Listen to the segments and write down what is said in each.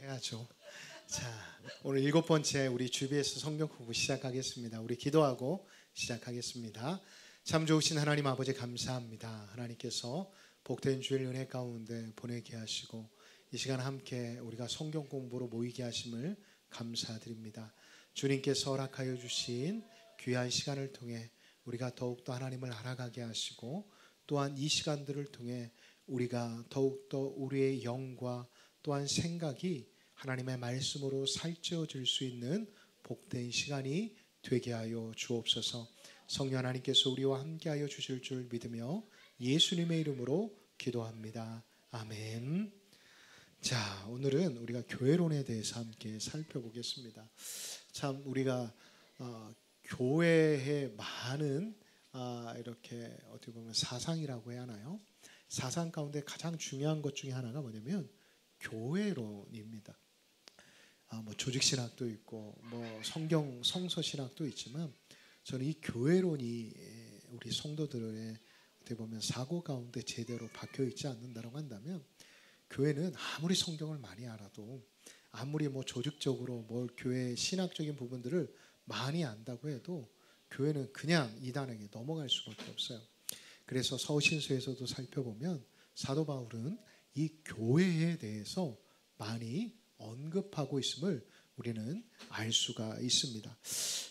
해야죠. 자, 오늘 7번째 우리 GBS 성경 공부 시작하겠습니다. 우리 기도하고 시작하겠습니다. 참 좋으신 하나님 아버지 감사합니다. 하나님께서 복된 주일 은혜 가운데 보내게 하시고 이 시간 함께 우리가 성경 공부로 모이게 하심을 감사드립니다. 주님께서 허락하여 주신 귀한 시간을 통해 우리가 더욱더 하나님을 알아가게 하시고 또한 이 시간들을 통해 우리가 더욱더 우리의 영과 또한 생각이 하나님의 말씀으로 살찌워질 수 있는 복된 시간이 되게 하여 주옵소서. 성령 하나님께서 우리와 함께하여 주실 줄 믿으며 예수님의 이름으로 기도합니다. 아멘. 자, 오늘은 우리가 교회론에 대해서 함께 살펴보겠습니다. 참 우리가 교회에 많은 이렇게 어떻게 보면 사상이라고 해야 하나요? 사상 가운데 가장 중요한 것 중에 하나가 뭐냐면 교회론입니다. 뭐 조직신학도 있고 뭐 성서 신학도 있지만 저는 이 교회론이 우리 성도들의 어떻게 보면 사고 가운데 제대로 박혀 있지 않는다고 한다면 교회는 아무리 성경을 많이 알아도 아무리 뭐 조직적으로 뭐 교회 신학적인 부분들을 많이 안다고 해도 교회는 그냥 이단에게 넘어갈 수밖에 없어요. 그래서 서신서에서도 살펴보면 사도 바울은 이 교회에 대해서 많이 언급하고 있음을 우리는 알 수가 있습니다.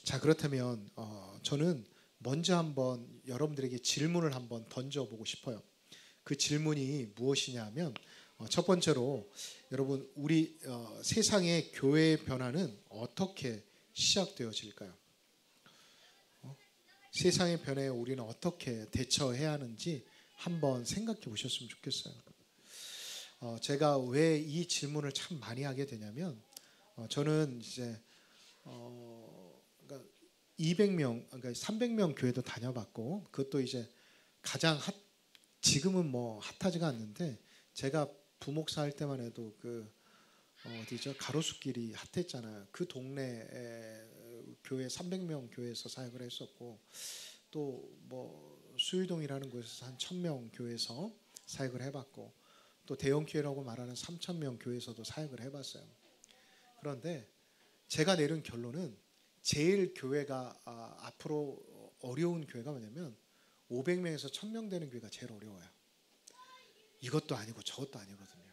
자, 그렇다면 저는 먼저 한번 여러분들에게 질문을 한번 던져보고 싶어요. 그 질문이 무엇이냐면 첫 번째로 여러분 우리 세상의 교회의 변화는 어떻게 시작되어질까요? 세상의 변화에 우리는 어떻게 대처해야 하는지 한번 생각해 보셨으면 좋겠어요. 제가 왜 이 질문을 참 많이 하게 되냐면 저는 이제 그러니까 200명, 그러니까 300명 교회도 다녀봤고 그것도 이제 가장 지금은 뭐 핫하지가 않는데 제가 부목사 할 때만 해도 그 어디죠? 가로수길이 핫했잖아요. 그 동네 교회 300명 교회에서 사역을 했었고 또 뭐 수유동이라는 곳에서 한 1000명 교회에서 사역을 해봤고 또 대형교회라고 말하는 3000명 교회에서도 사역을 해봤어요. 그런데 제가 내린 결론은 제일 교회가 앞으로 어려운 교회가 뭐냐면 500명에서 1000명 되는 교회가 제일 어려워요. 이것도 아니고 저것도 아니거든요.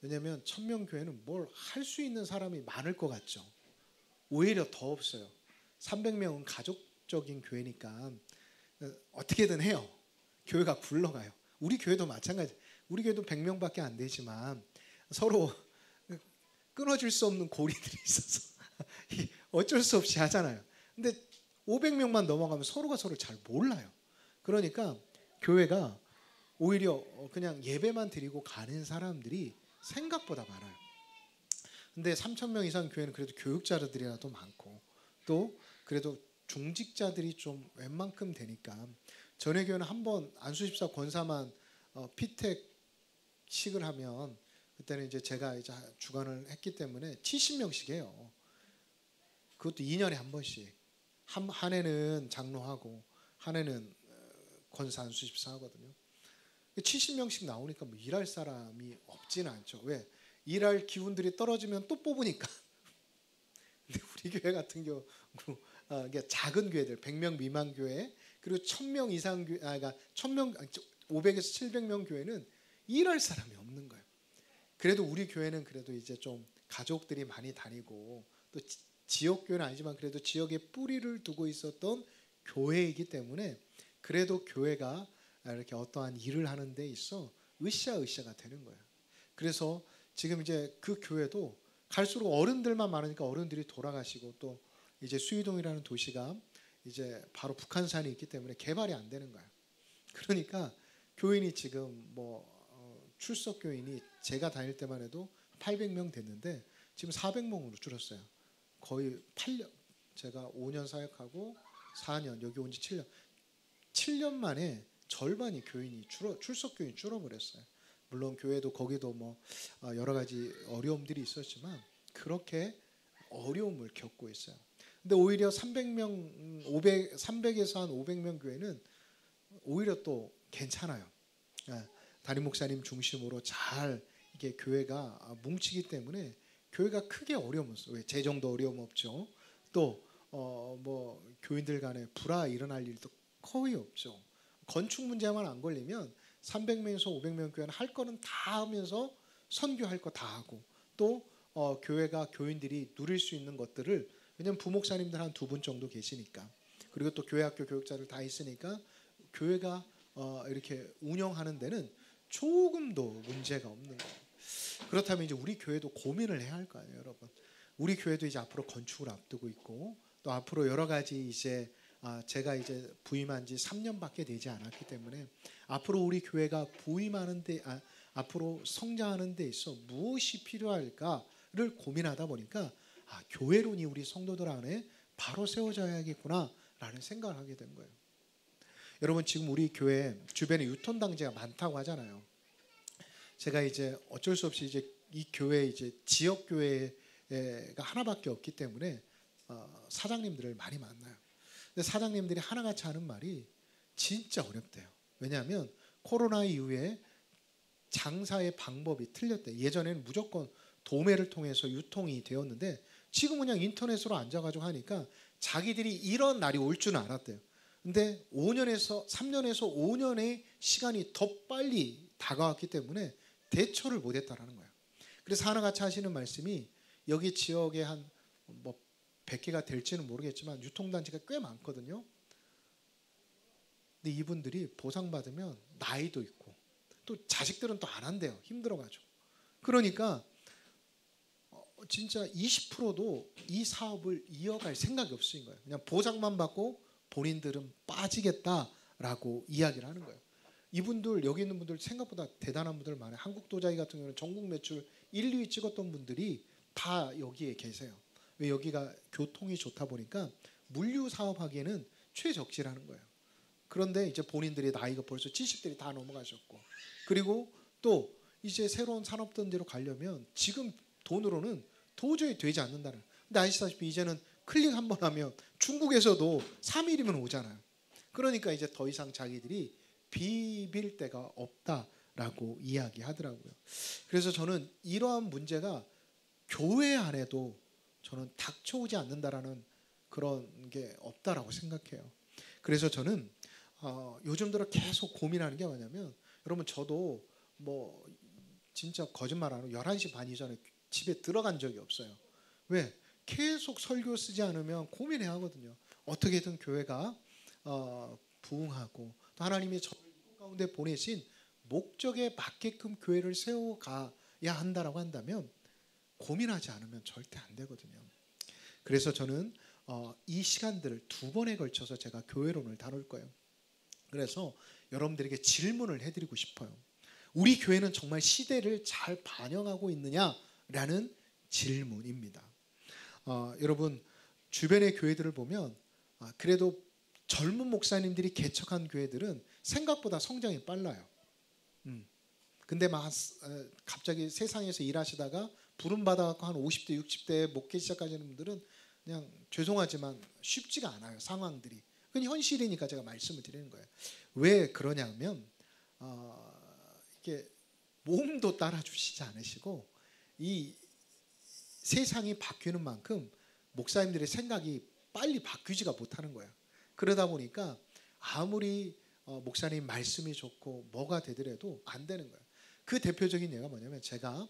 왜냐하면 1000명 교회는 뭘 할 수 있는 사람이 많을 것 같죠. 오히려 더 없어요. 300명은 가족적인 교회니까 어떻게든 해요. 교회가 굴러가요. 우리 교회도 마찬가지. 우리 교회도 100명밖에 안 되지만 서로 끊어질 수 없는 고리들이 있어서 어쩔 수 없이 하잖아요. 근데 500명만 넘어가면 서로가 서로를 잘 몰라요. 그러니까 교회가 오히려 그냥 예배만 드리고 가는 사람들이 생각보다 많아요. 근데 3000명 이상 교회는 그래도 교육자들이라도 많고 또 그래도 중직자들이 좀 웬만큼 되니까 전에 교회는 한번 안수집사 권사만 피택식을 하면 그때는 이제 제가 이제 주관을 했기 때문에 70명씩 해요. 그것도 2년에 한 번씩. 한 해는 장로하고 한 해는 권사 안수집사 하거든요. 70명씩 나오니까 뭐 일할 사람이 없지는 않죠. 왜? 일할 기운들이 떨어지면 또 뽑으니까. 근데 우리 교회 같은 경우 작은 교회들 100명 미만 교회 그리고 1000명 이상 교회 그러니까 1000명 500에서 700명 교회는 일할 사람이 없는 거예요. 그래도 우리 교회는 그래도 이제 좀 가족들이 많이 다니고 또 지역 교회는 아니지만 그래도 지역에 뿌리를 두고 있었던 교회이기 때문에 그래도 교회가 이렇게 어떠한 일을 하는 데 있어 으쌰으쌰가 되는 거예요. 그래서 지금 이제 그 교회도 갈수록 어른들만 많으니까 어른들이 돌아가시고 또 이제 수유동이라는 도시가 이제 바로 북한산이 있기 때문에 개발이 안 되는 거예요. 그러니까 교인이 지금 뭐 출석 교인이 제가 다닐 때만 해도 800명 됐는데 지금 400명으로 줄었어요. 거의 8년 제가 5년 사역하고 4년 여기 온 지 7년 7년 만에 절반이 교인이 출석 교인이 줄어버렸어요. 물론 교회도 거기도 뭐 여러 가지 어려움들이 있었지만 그렇게 어려움을 겪고 있어요. 근데 오히려 300명 300에서 한 500명 교회는 오히려 또 괜찮아요. 담임 목사님 중심으로 잘 이게 교회가 뭉치기 때문에 교회가 크게 어려움 없어요. 왜? 재정도 어려움 없죠. 또 뭐 교인들 간에 불화 일어날 일도 거의 없죠. 건축 문제만 안 걸리면 300명에서 500명 교회는 할 거는 다 하면서 선교할 거 다 하고 또 교회가 교인들이 누릴 수 있는 것들을 왜냐면 부목사님들 한 2분 정도 계시니까 그리고 또 교회학교 교육자들 다 있으니까 교회가 이렇게 운영하는 데는 조금도 문제가 없는 거예요. 그렇다면 이제 우리 교회도 고민을 해야 할 거 아니에요, 여러분. 우리 교회도 이제 앞으로 건축을 앞두고 있고 또 앞으로 여러 가지 이제 제가 이제 부임한 지 3년밖에 되지 않았기 때문에 앞으로 우리 교회가 부임하는 데 앞으로 성장하는 데 있어 무엇이 필요할까를 고민하다 보니까 교회론이 우리 성도들 안에 바로 세워져야겠구나라는 생각을 하게 된 거예요. 여러분 지금 우리 교회 주변에 유턴단지가 많다고 하잖아요. 제가 이제 어쩔 수 없이 이제 이 교회 이제 지역 교회가 하나밖에 없기 때문에 사장님들을 많이 만나요. 근데 사장님들이 하나같이 하는 말이 진짜 어렵대요. 왜냐하면 코로나 이후에 장사의 방법이 틀렸대. 예전에는 무조건 도매를 통해서 유통이 되었는데 지금 그냥 인터넷으로 앉아가지고 하니까 자기들이 이런 날이 올 줄은 알았대요. 근데 3년에서 5년의 시간이 더 빨리 다가왔기 때문에 대처를 못했다라는 거예요. 그래서 하나같이 하시는 말씀이 여기 지역에 한 뭐 100개가 될지는 모르겠지만 유통단지가 꽤 많거든요. 근데 이분들이 보상받으면 나이도 있고 또 자식들은 또 안 한대요. 힘들어가지고. 그러니까 진짜 20%도 이 사업을 이어갈 생각이 없으신 거예요. 그냥 보상만 받고 본인들은 빠지겠다라고 이야기를 하는 거예요. 이분들 여기 있는 분들 생각보다 대단한 분들 많아요. 한국도자기 같은 경우는 전국 매출 1, 2위 찍었던 분들이 다 여기에 계세요. 왜? 여기가 교통이 좋다 보니까 물류 사업하기에는 최적지라는 거예요. 그런데 이제 본인들이 나이가 벌써 70대이 다 넘어가셨고 그리고 또 이제 새로운 산업단지로 가려면 지금 돈으로는 도저히 되지 않는다는. 근데 아시다시피 이제는 클릭 한번 하면 중국에서도 3일이면 오잖아요. 그러니까 이제 더 이상 자기들이 비빌 데가 없다라고 이야기하더라고요. 그래서 저는 이러한 문제가 교회 안에도 저는 닥쳐오지 않는다라는 그런 게 없다라고 생각해요. 그래서 저는 요즘 들어 계속 고민하는 게 뭐냐면 여러분 저도 뭐 진짜 거짓말 안 하고 11시 반 이전에 집에 들어간 적이 없어요. 왜? 계속 설교 쓰지 않으면 고민해야 하거든요. 어떻게든 교회가 부흥하고 또 하나님이 저를 이곳 가운데 보내신 목적에 맞게끔 교회를 세워가야 한다라고 한다면 고민하지 않으면 절대 안 되거든요. 그래서 저는 이 시간들을 2번에 걸쳐서 제가 교회론을 다룰 거예요. 그래서 여러분들에게 질문을 해드리고 싶어요. 우리 교회는 정말 시대를 잘 반영하고 있느냐라는 질문입니다. 여러분 주변의 교회들을 보면 그래도 젊은 목사님들이 개척한 교회들은 생각보다 성장이 빨라요. 근데 막 갑자기 세상에서 일하시다가 부름 받아갖고 한 50대 60대에 목회 시작하시는 분들은 그냥 죄송하지만 쉽지가 않아요. 상황들이. 그건 현실이니까 제가 말씀을 드리는 거예요. 왜 그러냐면 이게 몸도 따라주시지 않으시고 이 세상이 바뀌는 만큼 목사님들의 생각이 빨리 바뀌지가 못하는 거예요. 그러다 보니까 아무리 목사님 말씀이 좋고 뭐가 되더라도 안 되는 거예요. 그 대표적인 예가 뭐냐면 제가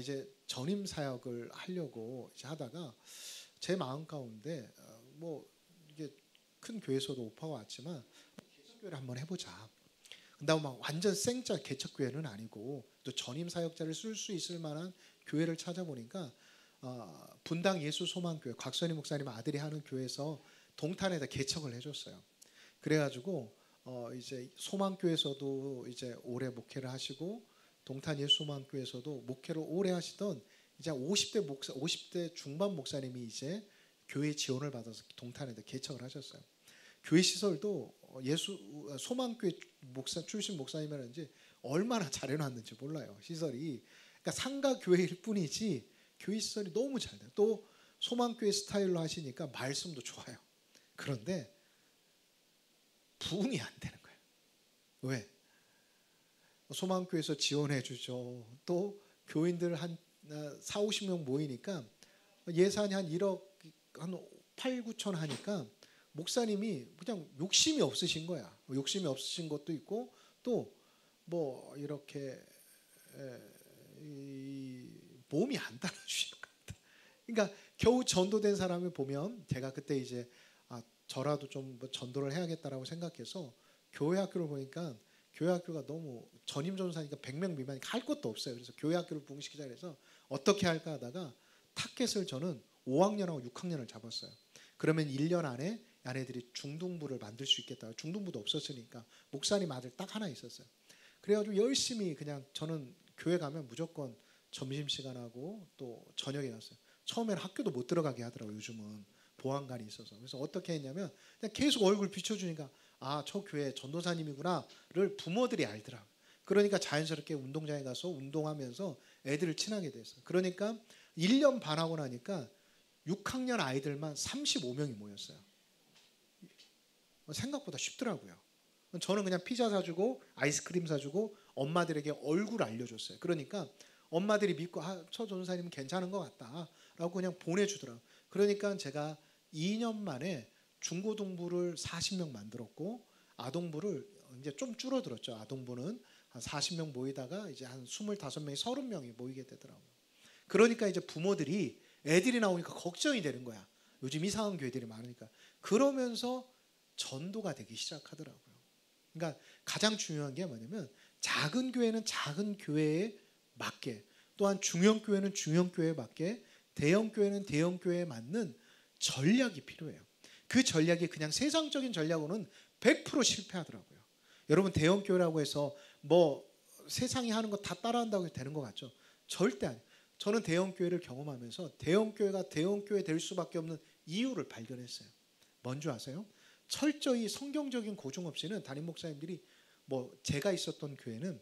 이제 전임 사역을 하려고 이제 하다가 제 마음 가운데 뭐 이게 큰 교회에서도 오퍼가 왔지만 개척교회를 한번 해보자. 근데 막 완전 생짜 개척교회는 아니고 또 전임 사역자를 쓸 수 있을 만한 교회를 찾아보니까 분당 예수소망교회 곽선희 목사님 아들이 하는 교회에서 동탄에다 개척을 해줬어요. 그래가지고 이제 소망교회에서도 이제 오래 목회를 하시고 동탄 예수소망교회에서도 목회를 오래 하시던 이제 50대 중반 목사님이 이제 교회 지원을 받아서 동탄에다 개척을 하셨어요. 교회 시설도 소망교회 목사 출신 목사님이라는지 얼마나 잘해놨는지 몰라요. 시설이. 그러니까 상가 교회일 뿐이지 교회 시설이 너무 잘 돼요. 또 소망교회 스타일로 하시니까 말씀도 좋아요. 그런데 부흥이 안 되는 거예요. 왜? 소망교회에서 지원해 주죠. 또 교인들 한 4, 50명 모이니까 예산이 한 1억 한 8, 9천 하니까 목사님이 그냥 욕심이 없으신 거야. 욕심이 없으신 것도 있고 또 뭐 이렇게 이 몸이 안 따라주시는 것 같아. 그러니까 겨우 전도된 사람을 보면 제가 그때 이제 저라도 좀 전도를 해야겠다라고 생각해서 교회 학교를 보니까 교회 학교가 너무 전임 전사니까 100명 미만이 할 것도 없어요. 그래서 교회 학교를 부흥시키자 해서 어떻게 할까 하다가 타켓을 저는 5학년하고 6학년을 잡았어요. 그러면 1년 안에 아내들이 중등부를 만들 수 있겠다. 중등부도 없었으니까 목사님 아들 딱 하나 있었어요. 그래가지고 열심히 그냥 저는 교회 가면 무조건 점심시간하고 또 저녁에 갔어요. 처음에는 학교도 못 들어가게 하더라고요. 요즘은 보안관이 있어서. 그래서 어떻게 했냐면 그냥 계속 얼굴 비춰주니까 저 교회 전도사님이구나를 부모들이 알더라고요. 그러니까 자연스럽게 운동장에 가서 운동하면서 애들을 친하게 됐어요. 그러니까 1년 반 하고 나니까 6학년 아이들만 35명이 모였어요. 생각보다 쉽더라고요. 저는 그냥 피자 사주고 아이스크림 사주고 엄마들에게 얼굴 알려줬어요. 그러니까 엄마들이 믿고 저 전도사님은 괜찮은 것 같다 라고 그냥 보내주더라고요. 그러니까 제가 2년 만에 중고등부를 40명 만들었고 아동부를 이제 좀 줄어들었죠. 아동부는 한 40명 모이다가 이제 한 25명이 30명이 모이게 되더라고요. 그러니까 이제 부모들이 애들이 나오니까 걱정이 되는 거야. 요즘 이상한 교회들이 많으니까. 그러면서 전도가 되기 시작하더라고요. 그러니까 가장 중요한 게 뭐냐면 작은 교회는 작은 교회에 맞게, 또한 중형 교회는 중형 교회에 맞게, 대형 교회는 대형 교회에 맞는 전략이 필요해요. 그 전략이 그냥 세상적인 전략으로는 100% 실패하더라고요. 여러분 대형 교회라고 해서 뭐 세상이 하는 거 다 따라한다고 되는 것 같죠? 절대 아니에요. 저는 대형 교회를 경험하면서 대형 교회가 대형 교회 될 수밖에 없는 이유를 발견했어요. 뭔지 아세요? 철저히 성경적인 고증 없이는 담임 목사님들이 뭐 제가 있었던 교회는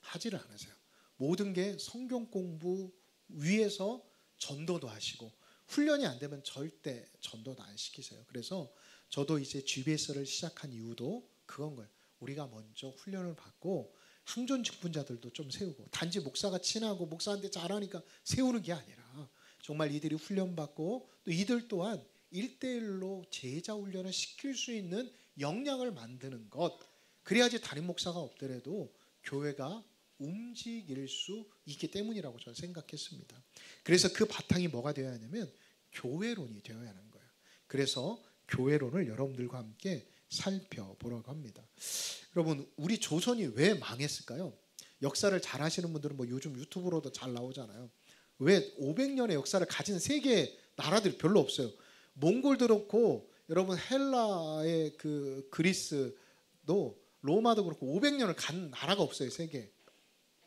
하지를 않으세요. 모든 게 성경 공부 위에서 전도도 하시고 훈련이 안 되면 절대 전도도 안 시키세요. 그래서 저도 이제 GBS를 시작한 이유도 그건 거예요. 우리가 먼저 훈련을 받고 항존 직분자들도 좀 세우고 단지 목사가 친하고 목사한테 잘하니까 세우는 게 아니라 정말 이들이 훈련받고 또 이들 또한 1대1로 제자 훈련을 시킬 수 있는 역량을 만드는 것. 그래야지 담임 목사가 없더라도 교회가 움직일 수 있기 때문이라고 저는 생각했습니다. 그래서 그 바탕이 뭐가 되어야 하냐면 교회론이 되어야 하는 거예요. 그래서 교회론을 여러분들과 함께 살펴보려고 합니다. 여러분 우리 조선이 왜 망했을까요? 역사를 잘 아시는 분들은 뭐 요즘 유튜브로도 잘 나오잖아요. 왜 500년의 역사를 가진 세계 나라들이 별로 없어요. 몽골도 그렇고 여러분 헬라의 그 그리스도 로마도 그렇고 500년을 간 나라가 없어요. 세계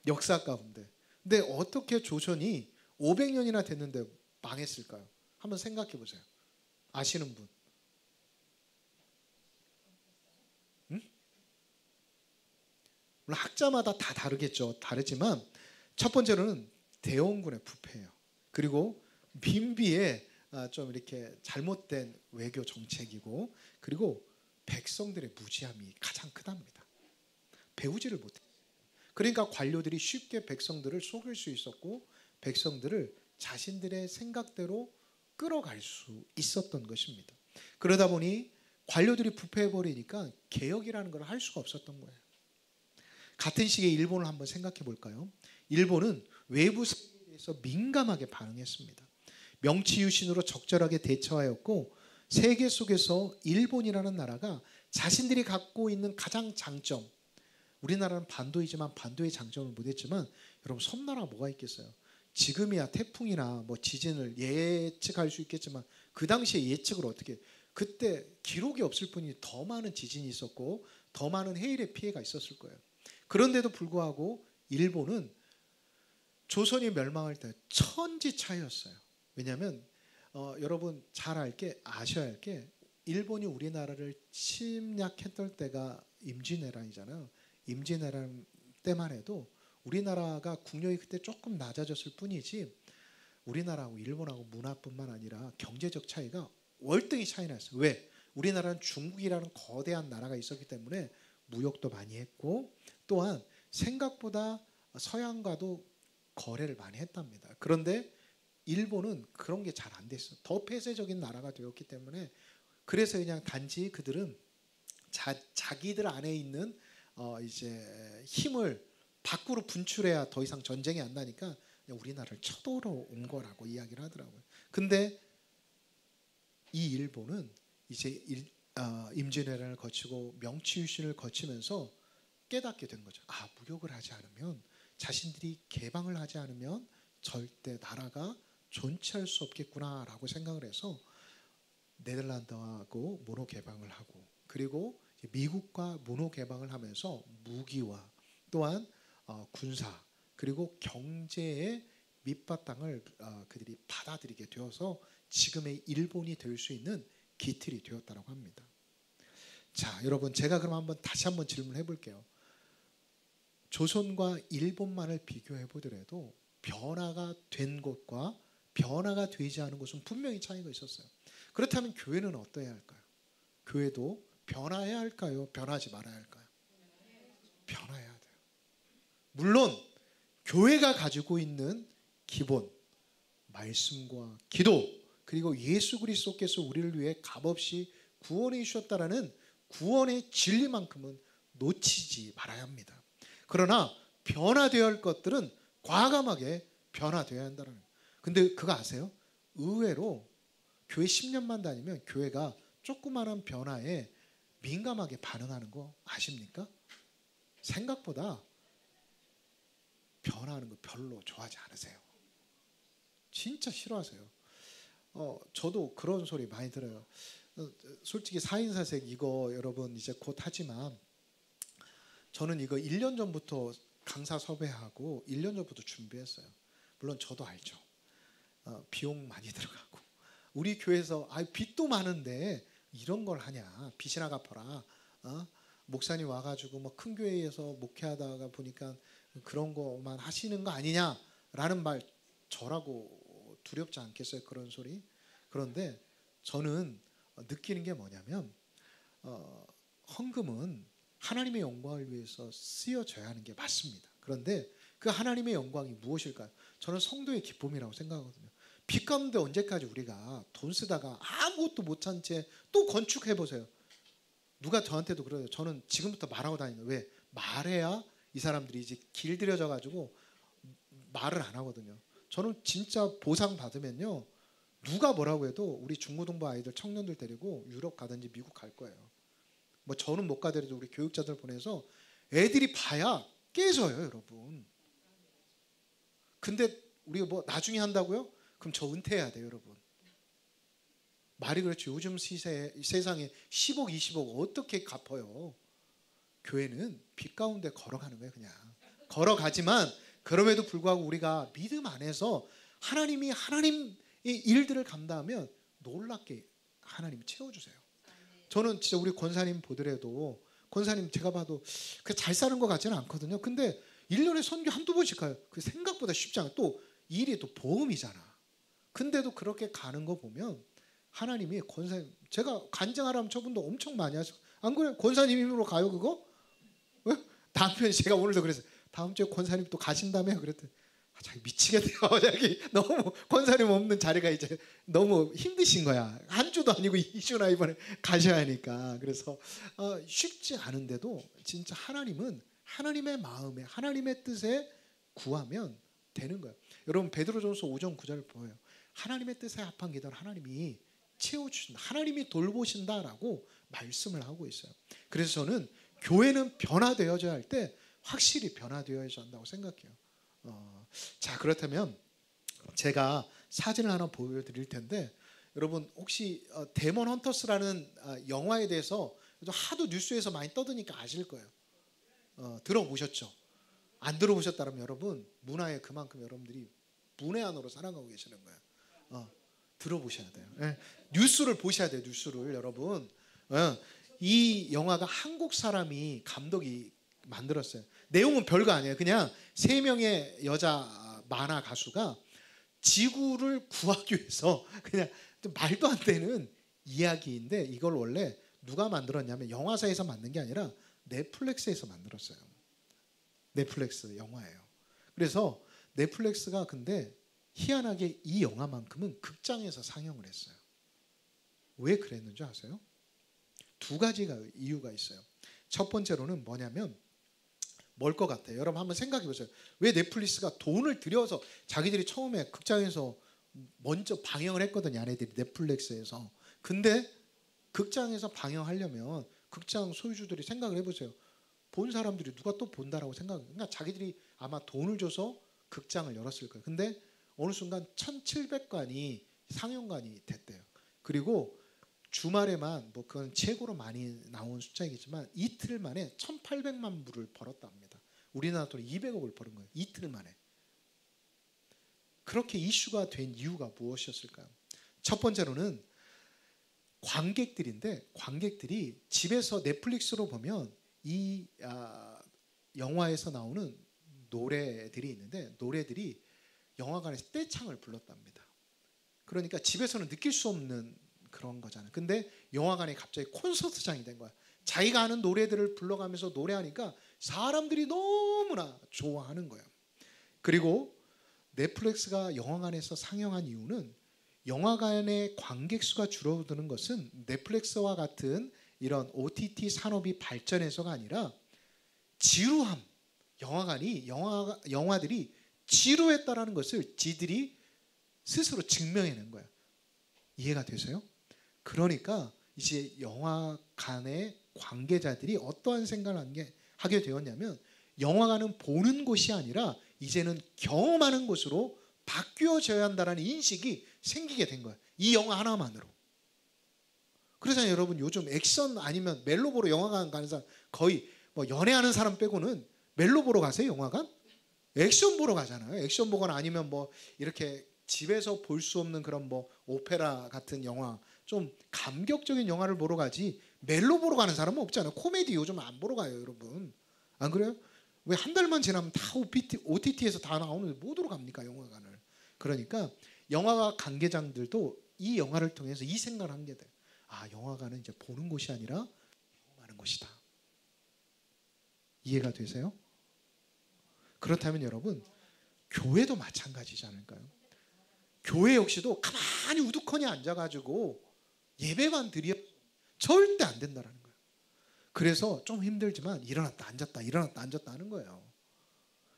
역사 가운데. 근데 어떻게 조선이 500년이나 됐는데 망했을까요? 한번 생각해 보세요. 아시는 분? 응? 물론 학자마다 다 다르겠죠. 다르지만 첫 번째로는 대원군의 부패예요. 그리고 민비의 좀 이렇게 잘못된 외교 정책이고, 그리고 백성들의 무지함이 가장 크답니다. 배우지를 못해요. 그러니까 관료들이 쉽게 백성들을 속일 수 있었고 백성들을 자신들의 생각대로 끌어갈 수 있었던 것입니다. 그러다 보니 관료들이 부패해버리니까 개혁이라는 걸 할 수가 없었던 거예요. 같은 시기에 일본을 한번 생각해 볼까요? 일본은 외부 세계에 대해서 민감하게 반응했습니다. 명치유신으로 적절하게 대처하였고 세계 속에서 일본이라는 나라가 자신들이 갖고 있는 가장 장점, 우리나라는 반도이지만 반도의 장점을 못했지만 여러분 섬나라가 뭐가 있겠어요? 지금이야 태풍이나 뭐 지진을 예측할 수 있겠지만 그 당시에 예측을 어떻게 해요? 그때 기록이 없을 뿐이 더 많은 지진이 있었고 더 많은 해일의 피해가 있었을 거예요. 그런데도 불구하고 일본은 조선이 멸망할 때 천지차이였어요. 왜냐하면 여러분 잘 아셔야 할 게 일본이 우리나라를 침략했던 때가 임진왜란이잖아요. 임진왜란 때만 해도 우리나라가 국력이 그때 조금 낮아졌을 뿐이지 우리나라하고 일본하고 문화뿐만 아니라 경제적 차이가 월등히 차이 났어요. 왜? 우리나라는 중국이라는 거대한 나라가 있었기 때문에 무역도 많이 했고 또한 생각보다 서양과도 거래를 많이 했답니다. 그런데 일본은 그런 게 잘 안 됐어요. 더 폐쇄적인 나라가 되었기 때문에 그래서 그냥 단지 그들은 자기들 안에 있는 이제 힘을 밖으로 분출해야 더 이상 전쟁이 안 나니까 그냥 우리나라를 쳐들어 온 거라고 이야기를 하더라고요. 근데 이 일본은 이제 임진왜란을 거치고 명치유신을 거치면서 깨닫게 된 거죠. 아, 무력을 하지 않으면, 자신들이 개방을 하지 않으면 절대 나라가 존치할 수 없겠구나라고 생각을 해서 네덜란드하고 문호 개방을 하고, 그리고 미국과 문호 개방을 하면서 무기와 또한 군사 그리고 경제의 밑바탕을 그들이 받아들이게 되어서 지금의 일본이 될 수 있는 기틀이 되었다고 합니다. 자, 여러분, 제가 그럼 다시 한번 질문해 볼게요. 조선과 일본만을 비교해 보더라도 변화가 된 곳과 변화가 되지 않은 곳은 분명히 차이가 있었어요. 그렇다면 교회는 어떠해야 할까요? 교회도 변화해야 할까요? 변하지 말아야 할까요? 변화해야 돼요. 물론 교회가 가지고 있는 기본 말씀과 기도, 그리고 예수 그리스도께서 우리를 위해 값없이 구원해 주셨다라는 구원의 진리만큼은 놓치지 말아야 합니다. 그러나 변화되어야 할 것들은 과감하게 변화되어야 한다는 거예요. 근데 그거 아세요? 의외로 교회 10년만 다니면 교회가 조그마한 변화에 민감하게 반응하는 거 아십니까? 생각보다 변화하는 거 별로 좋아하지 않으세요. 진짜 싫어하세요. 저도 그런 소리 많이 들어요. 솔직히 4인사색 이거 여러분 이제 곧 하지만 저는 이거 1년 전부터 강사 섭외하고 1년 전부터 준비했어요. 물론 저도 알죠. 비용 많이 들어가고 우리 교회에서 빚도 많은데 이런 걸 하냐, 빚이나 갚아라. 목사님 와가지고 뭐 큰 교회에서 목회하다가 보니까 그런 거만 하시는 거 아니냐라는 말 저라고 두렵지 않겠어요? 그런 소리. 그런데 저는 느끼는 게 뭐냐면 헌금은 하나님의 영광을 위해서 쓰여져야 하는 게 맞습니다. 그런데 그 하나님의 영광이 무엇일까요? 저는 성도의 기쁨이라고 생각하거든요. 빚 가운데 언제까지 우리가 돈 쓰다가 아무것도 못한 채 또 건축해 보세요. 누가 저한테도 그래요. 저는 지금부터 말하고 다니는 거예요. 왜? 말해야 이 사람들이 이제 길들여져 가지고 말을 안 하거든요. 저는 진짜 보상 받으면요, 누가 뭐라고 해도 우리 중고등부 아이들 청년들 데리고 유럽 가든지 미국 갈 거예요. 뭐 저는 못 가더라도 우리 교육자들 보내서 애들이 봐야 깨져요, 여러분. 근데 우리가 뭐 나중에 한다고요? 그럼 저 은퇴해야 돼요, 여러분. 말이 그렇죠. 요즘 세상에 10억, 20억 어떻게 갚아요? 교회는 빚 가운데 걸어가는 거예요, 그냥. 걸어가지만 그럼에도 불구하고 우리가 믿음 안에서 하나님이 하나님의 일들을 감당하면 놀랍게 하나님이 채워주세요. 저는 진짜 우리 권사님 보더라도 권사님 제가 봐도 잘 사는 것 같지는 않거든요. 근데 1년에 선교 한두 번씩 가요. 그 생각보다 쉽지 않아요. 또 일이 또 보험이잖아. 근데도 그렇게 가는 거 보면 하나님이 권사님, 제가 간증하라면 저분도 엄청 많이 하죠. 안 그래요? 권사님 힘으로 가요 그거? 왜? 다음 편에 제가 오늘도 그랬어요. 다음 주에 권사님 또 가신다며? 그랬더니 자기 미치겠네요. 자기 너무 권사님 없는 자리가 이제 너무 힘드신 거야. 한 주도 아니고 2주나 이번에 가셔야 하니까. 그래서 쉽지 않은데도 진짜 하나님은 하나님의 마음에 하나님의 뜻에 구하면 되는 거예요. 여러분 베드로전서 5장 9절 보여요. 하나님의 뜻에 합한 기도를 하나님이 채워주신다. 하나님이 돌보신다라고 말씀을 하고 있어요. 그래서 저는 교회는 변화되어져야 할 때 확실히 변화되어져야 한다고 생각해요. 자, 그렇다면 제가 사진을 하나 보여드릴 텐데 여러분 혹시 데몬 헌터스라는 영화에 대해서 하도 뉴스에서 많이 떠드니까 아실 거예요. 들어보셨죠? 안 들어보셨다면 여러분 문화에 그만큼 여러분들이 문외 안으로 살아가고 계시는 거예요. 들어보셔야 돼요. 네. 뉴스를 보셔야 돼요. 뉴스를 여러분. 이 영화가 한국 사람이 감독이 만들었어요. 내용은 별거 아니에요. 그냥 3명의 여자 만화 가수가 지구를 구하기 위해서 그냥 좀 말도 안 되는 이야기인데 이걸 원래 누가 만들었냐면 영화사에서 만든 게 아니라 넷플릭스에서 만들었어요. 넷플릭스 영화예요. 그래서 넷플릭스가 근데 희한하게 이 영화만큼은 극장에서 상영을 했어요. 왜 그랬는지 아세요? 두 가지가 이유가 있어요. 첫 번째로는 뭐냐면 뭘 것 같아요? 여러분 한번 생각해 보세요. 왜 넷플릭스가 돈을 들여서 자기들이 처음에 극장에서 먼저 방영을 했거든요. 얘네들이 넷플릭스에서. 근데 극장에서 방영하려면 극장 소유주들이 생각을 해보세요. 본 사람들이 누가 또 본다라고 생각해요. 그러니까 자기들이 아마 돈을 줘서 극장을 열었을 거예요. 근데 어느 순간 1,700관이 상영관이 됐대요. 그리고 주말에만 뭐 그건 최고로 많이 나온 숫자이겠지만 이틀 만에 1,800만 불을 벌었다 합니다. 우리나라 돈 200억을 버는 거예요. 이틀 만에. 그렇게 이슈가 된 이유가 무엇이었을까요? 첫 번째로는 관객들인데 관객들이 집에서 넷플릭스로 보면 이 영화에서 나오는 노래들이 있는데 노래들이 영화관에서 떼창을 불렀답니다. 그러니까 집에서는 느낄 수 없는 그런 거잖아요. 근데 영화관에 갑자기 콘서트장이 된 거야. 자기가 아는 노래들을 불러가면서 노래하니까 사람들이 너무나 좋아하는 거예요. 그리고 넷플릭스가 영화관에서 상영한 이유는 영화관의 관객 수가 줄어드는 것은 넷플릭스와 같은 이런 OTT 산업이 발전해서가 아니라 지루함, 영화들이 지루했다라는 것을 지들이 스스로 증명해낸 거예요. 이해가 되세요? 그러니까 이제 영화관의 관계자들이 어떠한 생각을 하게 되었냐면 영화관은 보는 곳이 아니라 이제는 경험하는 곳으로 바뀌어져야 한다는 인식이 생기게 된 거예요. 이 영화 하나만으로. 그러잖아요. 여러분 요즘 액션 아니면 멜로 보러 영화관 가는 사람 거의 뭐 연애하는 사람 빼고는 멜로 보러 가세요 영화관? 액션 보러 가잖아요. 액션 보거나 아니면 뭐 이렇게 집에서 볼 수 없는 그런 뭐 오페라 같은 영화 좀 감격적인 영화를 보러 가지 멜로 보러 가는 사람은 없잖아요. 코미디 요즘 안 보러 가요 여러분. 안 그래요? 왜 한 달만 지나면 다 OTT에서 다 나오는데 못 보러 갑니까 영화관을. 그러니까 영화가 관계자들도 이 영화를 통해서 이 생각을 한 게 돼요. 아 영화관은 이제 보는 곳이 아니라 경험하는 곳이다. 이해가 되세요? 그렇다면 여러분 교회도 마찬가지지 않을까요? 교회 역시도 가만히 우두커니 앉아가지고 예배만 드려 절대 안 된다라는 거예요. 그래서 좀 힘들지만 일어났다 앉았다 일어났다 앉았다 하는 거예요.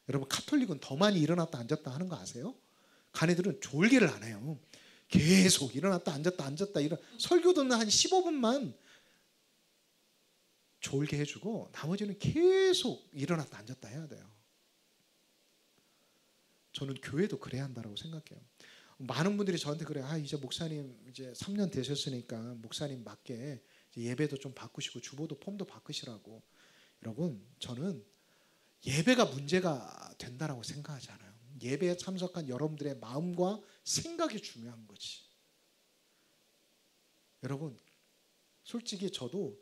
여러분 카톨릭은 더 많이 일어났다 앉았다 하는 거 아세요? 가네들은 졸개를 안 해요. 계속 일어났다 앉았다 앉았다 설교 듣는 한 15분만 졸게 해주고 나머지는 계속 일어났다 앉았다 해야 돼요. 저는 교회도 그래야 한다고 생각해요. 많은 분들이 저한테 그래요. 이제 목사님 이제 3년 되셨으니까 목사님 맞게 예배도 좀 바꾸시고 주보도 폼도 바꾸시라고. 여러분 저는 예배가 문제가 된다라고 생각하지 않아요. 예배에 참석한 여러분들의 마음과 생각이 중요한 거지. 여러분 솔직히 저도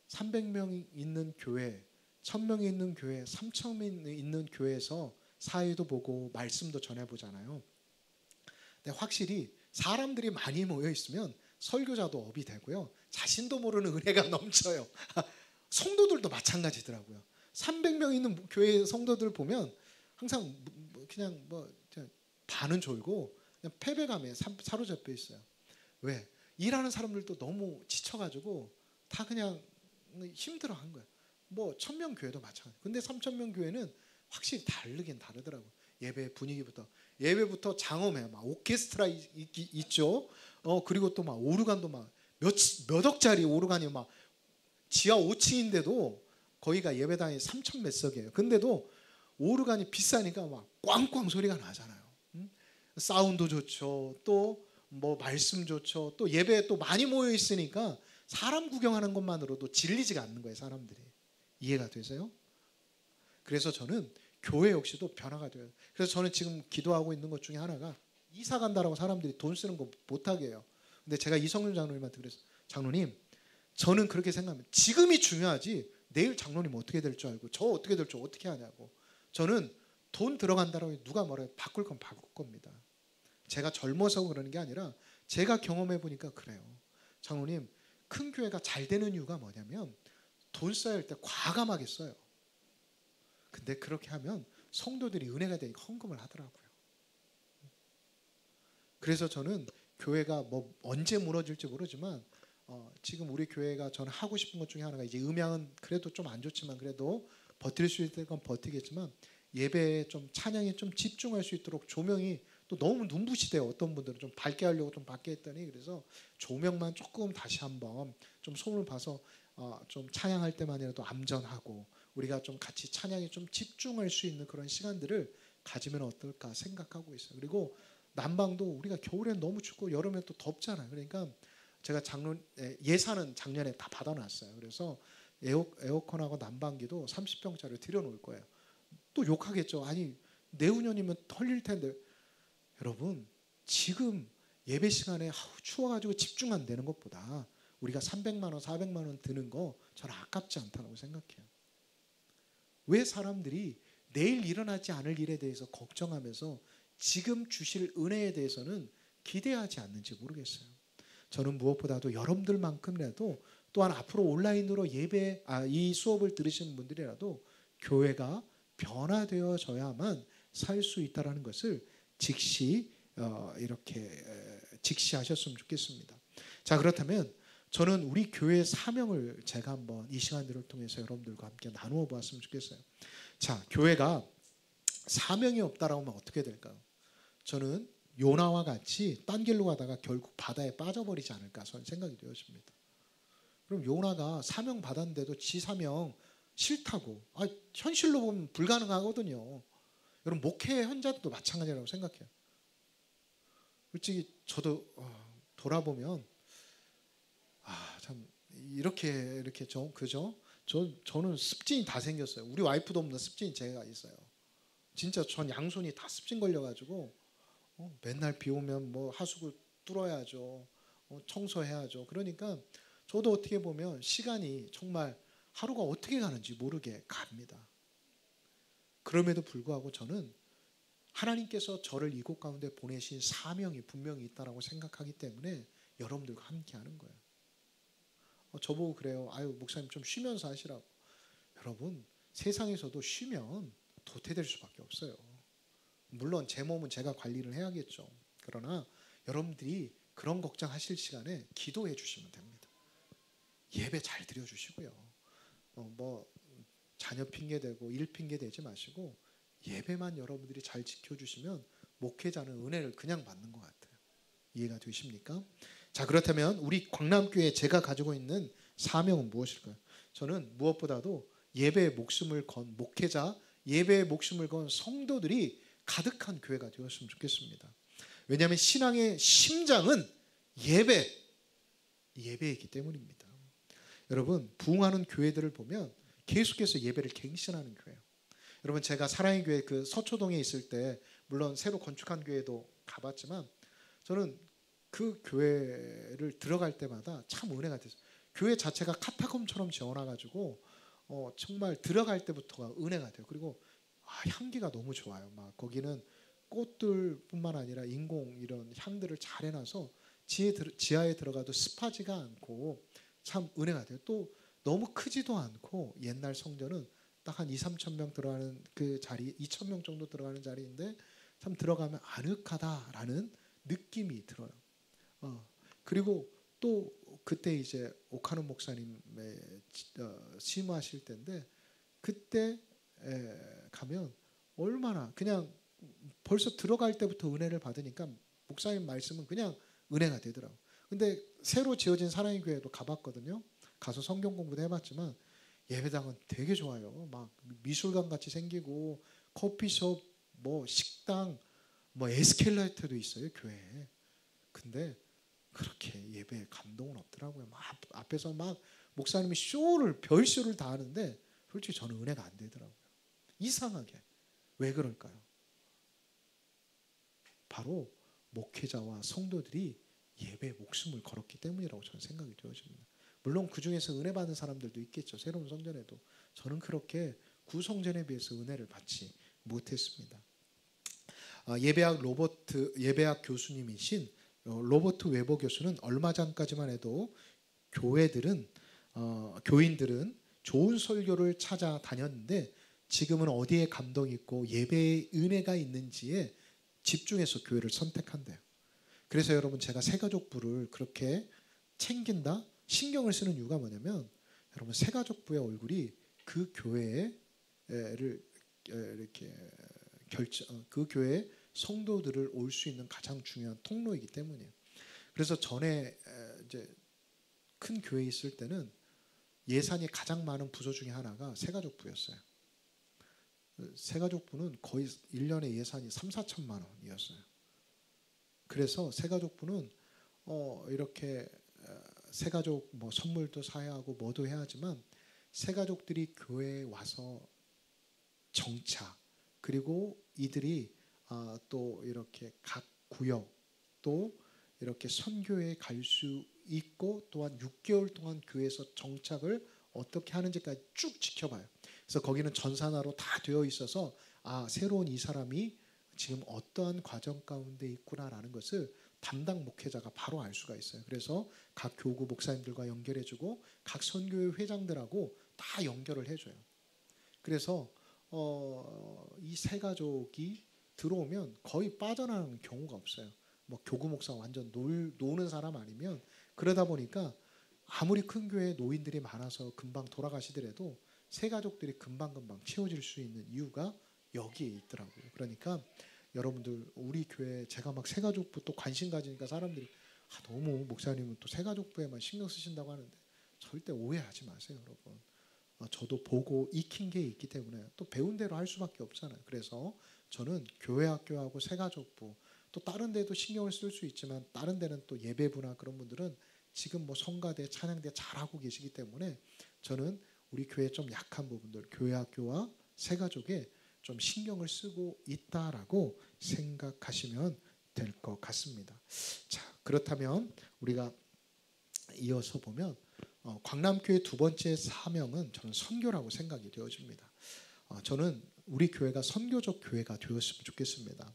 300명 있는 교회, 1000명이 있는 교회, 3000명이 있는 교회에서 사회도 보고 말씀도 전해보잖아요. 근데 확실히 사람들이 많이 모여 있으면 설교자도 업이 되고요. 자신도 모르는 은혜가 넘쳐요. 성도들도 마찬가지더라고요. 300명 있는 교회 성도들 보면 항상 그냥 반은 졸고 그냥 패배감에 사로잡혀 있어요. 왜? 일하는 사람들도 너무 지쳐가지고 다 그냥 힘들어한 거예요. 뭐 1000명 교회도 마찬가지. 근데 3000명 교회는 확실히 다르긴 다르더라고요. 예배 분위기부터 장엄해요. 막 오케스트라 있죠. 그리고 또 막 오르간도 막 몇 억짜리 오르간이 막 지하 5층인데도 거기가 예배당이 3천 몇 석이에요. 근데도 오르간이 비싸니까 막 꽝꽝 소리가 나잖아요. 사운드 좋죠. 또 뭐 말씀 좋죠. 또 예배에 또 많이 모여 있으니까 사람 구경하는 것만으로도 질리지가 않는 거예요. 사람들이. 이해가 되세요? 그래서 저는 교회 역시도 변화가 돼요. 그래서 저는 지금 기도하고 있는 것 중에 하나가 이사 간다라고 사람들이 돈 쓰는 거 못하게 해요. 근데 제가 이성윤 장로님한테 그랬어요. 장로님 저는 그렇게 생각합니다. 지금이 중요하지 내일 장로님 어떻게 될 줄 알고 저 어떻게 될 줄 어떻게 하냐고. 저는 돈 들어간다라고 누가 뭐라고 바꿀 건 바꿀 겁니다. 제가 젊어서 그러는 게 아니라 제가 경험해 보니까 그래요. 장로님 큰 교회가 잘 되는 이유가 뭐냐면 돈 써야 할 때 과감하게 써요. 근데 그렇게 하면 성도들이 은혜가 되니까 헌금을 하더라고요. 그래서 저는 교회가 뭐 언제 무너질지 모르지만 지금 우리 교회가 저는 하고 싶은 것 중에 하나가 이제 음향은 그래도 좀 안 좋지만 그래도 버틸 수 있을 건 버티겠지만 예배에 좀 찬양에 좀 집중할 수 있도록 조명이 또 너무 눈부시대요. 어떤 분들은 좀 밝게 하려고 좀 밝게 했더니 그래서 조명만 조금 다시 한번 좀 손을 봐서 좀 찬양할 때만이라도 암전하고 우리가 좀 같이 찬양에 좀 집중할 수 있는 그런 시간들을 가지면 어떨까 생각하고 있어요. 그리고 난방도 우리가 겨울엔 너무 춥고 여름에 또 덥잖아요. 그러니까 제가 예산은 작년에 다 받아놨어요. 그래서 에어컨하고 난방기도 30평짜리 들여놓을 거예요. 또 욕하겠죠. 아니 내후년이면 털릴 텐데. 여러분 지금 예배 시간에 추워가지고 집중 안 되는 것보다 우리가 300만 원 400만 원 드는 거 저는 아깝지 않다고 생각해요. 왜 사람들이 내일 일어나지 않을 일에 대해서 걱정하면서 지금 주실 은혜에 대해서는 기대하지 않는지 모르겠어요. 저는 무엇보다도 여러분들만큼이라도 또한 앞으로 온라인으로 이 수업을 들으시는 분들이라도 교회가 변화되어져야만 살 수 있다는 것을 이렇게 직시하셨으면 좋겠습니다. 자, 그렇다면 저는 우리 교회의 사명을 제가 한번 이 시간들을 통해서 여러분들과 함께 나누어 보았으면 좋겠어요. 자, 교회가 사명이 없다라고 하면 어떻게 될까요? 저는 요나와 같이 딴 길로 가다가 결국 바다에 빠져버리지 않을까 저는 생각이 되었습니다. 그럼 요나가 사명 받았는데도 지 사명 싫다고 현실로 보면 불가능하거든요. 여러분 목회 현장도 마찬가지라고 생각해요. 솔직히 저도 돌아보면 참 이렇게 그죠? 저는 습진이 다 생겼어요. 우리 와이프도 없는 습진이 제가 있어요. 진짜 전 양손이 다 습진 걸려가지고 맨날 비 오면 뭐 하수구 뚫어야죠. 청소해야죠. 그러니까 저도 어떻게 보면 시간이 정말 하루가 어떻게 가는지 모르게 갑니다. 그럼에도 불구하고 저는 하나님께서 저를 이곳 가운데 보내신 사명이 분명히 있다고 생각하기 때문에 여러분들과 함께하는 거예요. 저보고 그래요. 아유 목사님 좀 쉬면서 하시라고. 여러분 세상에서도 쉬면 도태될 수밖에 없어요. 물론 제 몸은 제가 관리를 해야겠죠. 그러나 여러분들이 그런 걱정하실 시간에 기도해 주시면 됩니다. 예배 잘 드려주시고요. 뭐 자녀 핑계대고 일 핑계대지 마시고 예배만 여러분들이 잘 지켜주시면 목회자는 은혜를 그냥 받는 것 같아요. 이해가 되십니까? 자, 그렇다면 우리 광남교회 제가 가지고 있는 사명은 무엇일까요? 저는 무엇보다도 예배에 목숨을 건 목회자, 예배에 목숨을 건 성도들이 가득한 교회가 되었으면 좋겠습니다. 왜냐하면 신앙의 심장은 예배이기 때문입니다. 여러분 부흥하는 교회들을 보면 계속해서 예배를 갱신하는 교회예요. 여러분 제가 사랑의 교회 그 서초동에 있을 때 물론 새로 건축한 교회도 가봤지만 저는 그 교회를 들어갈 때마다 참 은혜가 됐어요. 교회 자체가 카타콤처럼 지어놔가지고 정말 들어갈 때부터가 은혜가 돼요. 그리고 향기가 너무 좋아요. 막 거기는 꽃들뿐만 아니라 인공 이런 향들을 잘 해놔서 지하에 들어가도 습하지가 않고 참 은혜가 돼요. 또 너무 크지도 않고 옛날 성전은 딱 한 2-3천 명 들어가는 그 자리, 2천 명 정도 들어가는 자리인데 참 들어가면 아늑하다라는 느낌이 들어요. 그리고 또 그때 이제 오카노 목사님의 심하실 때인데 그때 가면 얼마나 그냥 벌써 들어갈 때부터 은혜를 받으니까 목사님 말씀은 그냥 은혜가 되더라고요. 근데 새로 지어진 사랑의 교회도 가봤거든요. 가서 성경 공부도 해봤지만 예배당은 되게 좋아요. 막 미술관 같이 생기고 커피숍, 뭐 식당, 뭐 에스컬레이터도 있어요 교회에. 근데 그렇게 예배에 감동은 없더라고요. 막 앞에서 막 목사님이 별쇼를 다 하는데 솔직히 저는 은혜가 안 되더라고요. 이상하게. 왜 그럴까요? 바로 목회자와 성도들이 예배에 목숨을 걸었기 때문이라고 저는 생각이 되어집니다. 물론 그 중에서 은혜 받은 사람들도 있겠죠. 새로운 성전에도. 저는 그렇게 구성전에 비해서 은혜를 받지 못했습니다. 예배학 교수님이신 로버트 웨버 교수는 얼마 전까지만 해도 교인들은 좋은 설교를 찾아다녔는데 지금은 어디에 감동이 있고 예배의 은혜가 있는지에 집중해서 교회를 선택한대요. 그래서 여러분 제가 새가족부를 그렇게 챙긴다, 신경을 쓰는 이유가 뭐냐면 여러분 새가족부의 얼굴이 그 교회를 이렇게 그 교회 성도들을 올 수 있는 가장 중요한 통로이기 때문이에요. 그래서 전에 이제 큰 교회에 있을 때는 예산이 가장 많은 부서 중에 하나가 새가족부였어요. 새가족부는 거의 1년에 예산이 3, 4천만 원이었어요. 그래서 새가족부는 이렇게 새가족 뭐 선물도 사야 하고 뭐도 해야 하지만 새가족들이 교회에 와서 정착, 그리고 이들이 또 이렇게 각 구역 또 이렇게 선교에 갈 수 있고 또한 6개월 동안 교회에서 정착을 어떻게 하는지까지 쭉 지켜봐요. 그래서 거기는 전산화로 다 되어 있어서 새로운 이 사람이 지금 어떠한 과정 가운데 있구나라는 것을 담당 목회자가 바로 알 수가 있어요. 그래서 각 교구 목사님들과 연결해주고 각 선교회 회장들하고 다 연결을 해줘요. 그래서 이 세 가족이 들어오면 거의 빠져나가는 경우가 없어요. 뭐 교구 목사 완전 노는 사람 아니면, 그러다 보니까 아무리 큰 교회에 노인들이 많아서 금방 돌아가시더라도 새 가족들이 금방금방 채워질 수 있는 이유가 여기에 있더라고요. 그러니까 여러분들 우리 교회 제가 막 새 가족부 또 관심 가지니까 사람들이 너무 목사님은 또 새 가족부에만 신경 쓰신다고 하는데 절대 오해하지 마세요, 여러분. 저도 보고 익힌 게 있기 때문에 또 배운 대로 할 수밖에 없잖아요. 그래서 저는 교회 학교하고 새 가족부 또 다른 데도 신경을 쓸 수 있지만 다른 데는 또 예배부나 그런 분들은 지금 뭐 성가대 찬양대 잘하고 계시기 때문에 저는 우리 교회 좀 약한 부분들 교회 학교와 새 가족에 좀 신경을 쓰고 있다라고 생각하시면 될 것 같습니다. 자, 그렇다면 우리가 이어서 보면 광남교회 두 번째 사명은 저는 선교라고 생각이 되어집니다. 저는 우리 교회가 선교적 교회가 되었으면 좋겠습니다.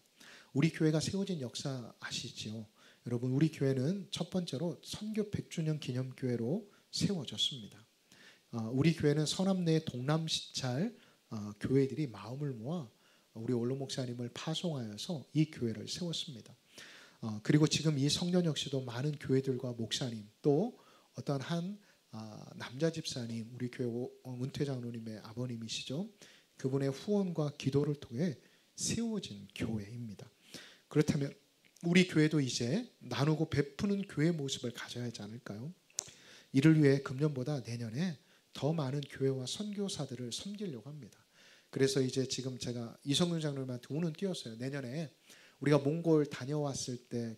우리 교회가 세워진 역사 아시지요? 여러분 우리 교회는 첫 번째로 선교 100주년 기념교회로 세워졌습니다. 우리 교회는 서남 내 동남시찰 교회들이 마음을 모아 우리 원로 목사님을 파송하여서 이 교회를 세웠습니다. 그리고 지금 이 성전 역시도 많은 교회들과 목사님 또 어떤 한 남자 집사님, 우리 교회 은퇴 장로님의 아버님이시죠. 그분의 후원과 기도를 통해 세워진 교회입니다. 그렇다면 우리 교회도 이제 나누고 베푸는 교회 모습을 가져야 하지 않을까요? 이를 위해 금년보다 내년에 더 많은 교회와 선교사들을 섬기려고 합니다. 그래서 이제 지금 제가 이성윤 장로님한테 운은 띄웠어요. 내년에 우리가 몽골 다녀왔을 때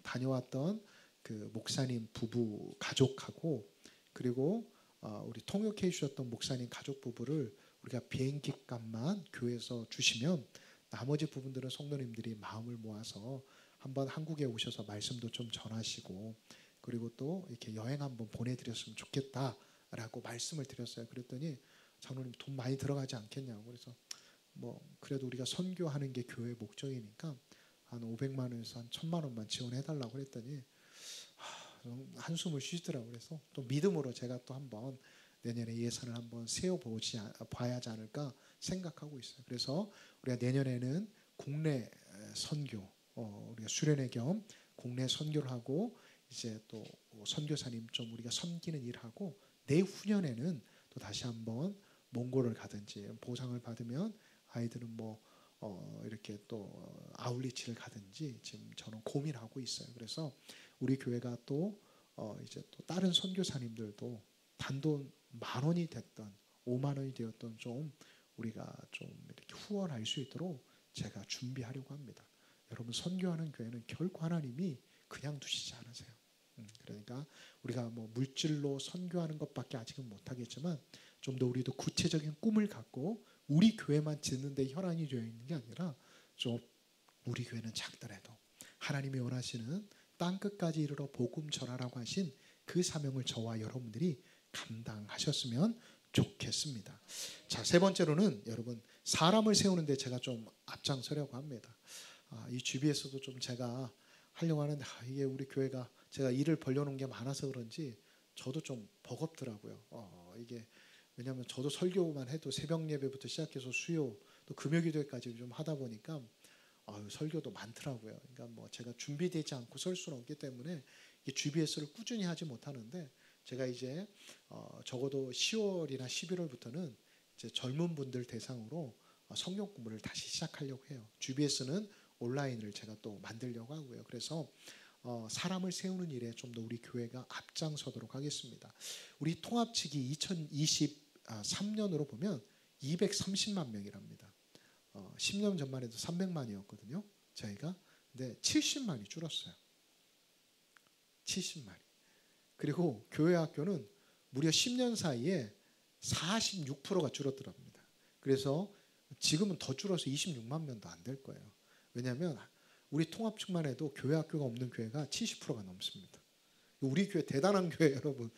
다녀왔던 그 목사님 부부 가족하고 그리고 우리 통역해 주셨던 목사님 가족 부부를 우리가 비행기 값만 교회에서 주시면 나머지 부분들은 성도님들이 마음을 모아서 한번 한국에 오셔서 말씀도 좀 전하시고 그리고 또 이렇게 여행 한번 보내드렸으면 좋겠다라고 말씀을 드렸어요. 그랬더니 장로님 돈 많이 들어가지 않겠냐고. 그래서 뭐 그래도 우리가 선교하는 게 교회의 목적이니까 한 500만 원에서 한 1000만 원만 지원해달라고 그랬더니 한숨을 쉬시더라고요. 그래서 또 믿음으로 제가 또 한번 내년에 예산을 한번 세워봐야 하지 않을까 생각하고 있어요. 그래서 우리가 내년에는 국내 선교, 우리가 수련회 겸 국내 선교를 하고 이제 또 선교사님 좀 우리가 섬기는 일을 하고 내후년에는 또 다시 한번 몽골을 가든지 보상을 받으면 아이들은 뭐 이렇게 또 아울리치를 가든지 지금 저는 고민하고 있어요. 그래서 우리 교회가 또 이제 또 다른 선교사님들도 단돈 10,000원이 됐던 5만 원이 되었던 좀 우리가 좀 이렇게 후원할 수 있도록 제가 준비하려고 합니다. 여러분 선교하는 교회는 결코 하나님이 그냥 두시지 않으세요. 그러니까 우리가 뭐 물질로 선교하는 것밖에 아직은 못하겠지만 좀 더 우리도 구체적인 꿈을 갖고 우리 교회만 짓는 데 혈안이 되어 있는 게 아니라 좀 우리 교회는 작더라도 하나님이 원하시는 땅끝까지 이르러 복음 전하라고 하신 그 사명을 저와 여러분들이 감당하셨으면 좋겠습니다. 자, 세 번째로는 여러분 사람을 세우는데 제가 좀 앞장서려고 합니다. 이 GB에서도 좀 제가 하려고 하는데 이게 우리 교회가 제가 일을 벌려놓은 게 많아서 그런지 저도 좀 버겁더라고요. 이게 왜냐하면 저도 설교만 해도 새벽 예배부터 시작해서 수요 또 금요기도회까지 좀 하다 보니까 설교도 많더라고요. 그러니까 뭐 제가 준비되지 않고 설 수는 없기 때문에 이 GBS를 꾸준히 하지 못하는데, 제가 이제 적어도 10월이나 11월부터는 이제 젊은 분들 대상으로 성경 공부를 다시 시작하려고 해요. GBS는 온라인을 제가 또 만들려고 하고요. 그래서 사람을 세우는 일에 좀 더 우리 교회가 앞장서도록 하겠습니다. 우리 통합직이 2023년으로 보면 230만 명이랍니다. 10년 전만 해도 300만이었거든요. 저희가. 근데 70만이 줄었어요. 70만이. 그리고 교회 학교는 무려 10년 사이에 46%가 줄었더랍니다. 그래서 지금은 더 줄어서 26만 명도 안 될 거예요. 왜냐하면 우리 통합측만 해도 교회 학교가 없는 교회가 70%가 넘습니다. 우리 교회 대단한 교회 여러분.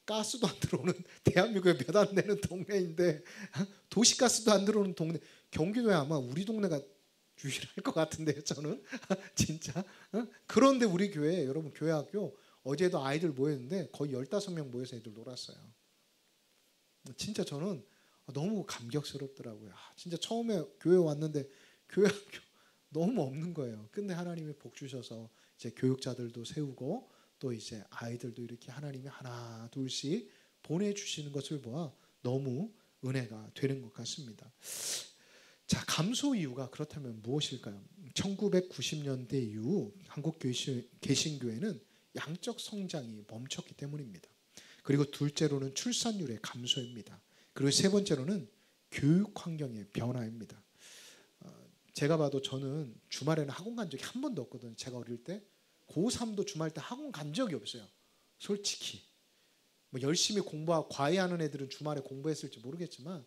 가스도 안 들어오는, 대한민국에 몇 안 되는 동네인데 도시가스도 안 들어오는 동네, 경기도에 아마 우리 동네가 유일할 것 같은데요, 저는. 진짜. 그런데 우리 교회, 여러분 교회 학교 어제도 아이들 모였는데 거의 15명 모여서 애들 놀았어요. 진짜 저는 너무 감격스럽더라고요. 진짜 처음에 교회 왔는데 교회 학교 너무 없는 거예요. 근데 하나님이 복 주셔서 이제 교육자들도 세우고 또 이제 아이들도 이렇게 하나님이 하나 둘씩 보내주시는 것을 보아 너무 은혜가 되는 것 같습니다. 자, 감소 이유가 그렇다면 무엇일까요? 1990년대 이후 한국 개신교회는 양적 성장이 멈췄기 때문입니다. 그리고 둘째로는 출산율의 감소입니다. 그리고 세 번째로는 교육 환경의 변화입니다. 제가 봐도 저는 주말에는 학원 간 적이 한 번도 없거든요. 제가 어릴 때 고3도 주말 때 학원 간 적이 없어요. 솔직히. 뭐 열심히 공부하고 과외하는 애들은 주말에 공부했을지 모르겠지만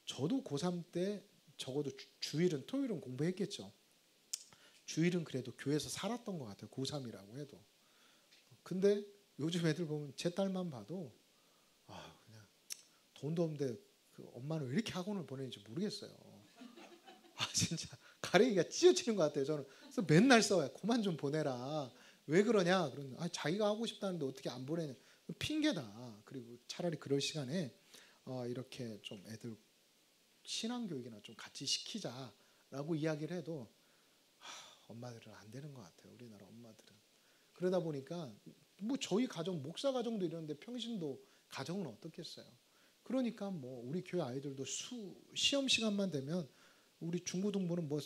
저도 고3 때 적어도 주일은 토요일은 공부했겠죠. 주일은 그래도 교회에서 살았던 것 같아요. 고3이라고 해도. 근데 요즘 애들 보면 제 딸만 봐도 그냥 돈도 없는데 그 엄마는 왜 이렇게 학원을 보내는지 모르겠어요. 진짜 가랭이가 찢어지는 것 같아요. 저는 그래서 맨날 써요. 그만 좀 보내라. 왜 그러냐? 그러면 자기가 하고 싶다는데 어떻게 안 보내냐? 핑계다. 그리고 차라리 그럴 시간에 이렇게 좀 애들 신앙교육이나 좀 같이 시키자라고 이야기를 해도 엄마들은 안 되는 것 같아요. 우리나라 엄마들은. 그러다 보니까 뭐 저희 가정 목사 가정도 이러는데 평신도 가정은 어떻겠어요? 그러니까 뭐 우리 교회 아이들도 시험 시간만 되면 우리 중고등부는 뭐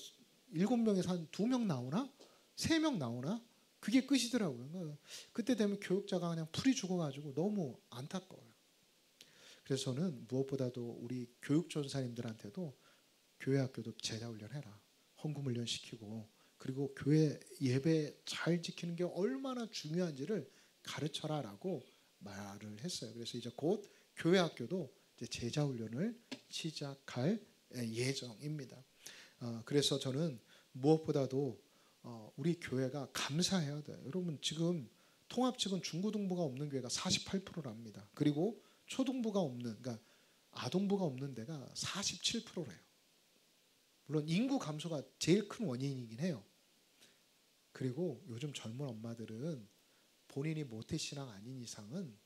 7명에서 한 2명 나오나? 3명 나오나? 그게 끝이더라고요. 그때 되면 교육자가 그냥 풀이 죽어가지고 너무 안타까워요. 그래서 저는 무엇보다도 우리 교육 전사님들한테도 교회 학교도 제자 훈련해라. 헌금 훈련 시키고 그리고 교회 예배 잘 지키는 게 얼마나 중요한지를 가르쳐라라고 말을 했어요. 그래서 이제 곧 교회 학교도 이제 제자 훈련을 시작할 예정입니다. 그래서 저는 무엇보다도 우리 교회가 감사해야 돼요. 여러분 지금 통합직은 중고등부가 없는 교회가 48%랍니다. 그리고 초등부가 없는, 그러니까 아동부가 없는 데가 47%래요. 물론 인구 감소가 제일 큰 원인이긴 해요. 그리고 요즘 젊은 엄마들은 본인이 모태신앙 아닌 이상은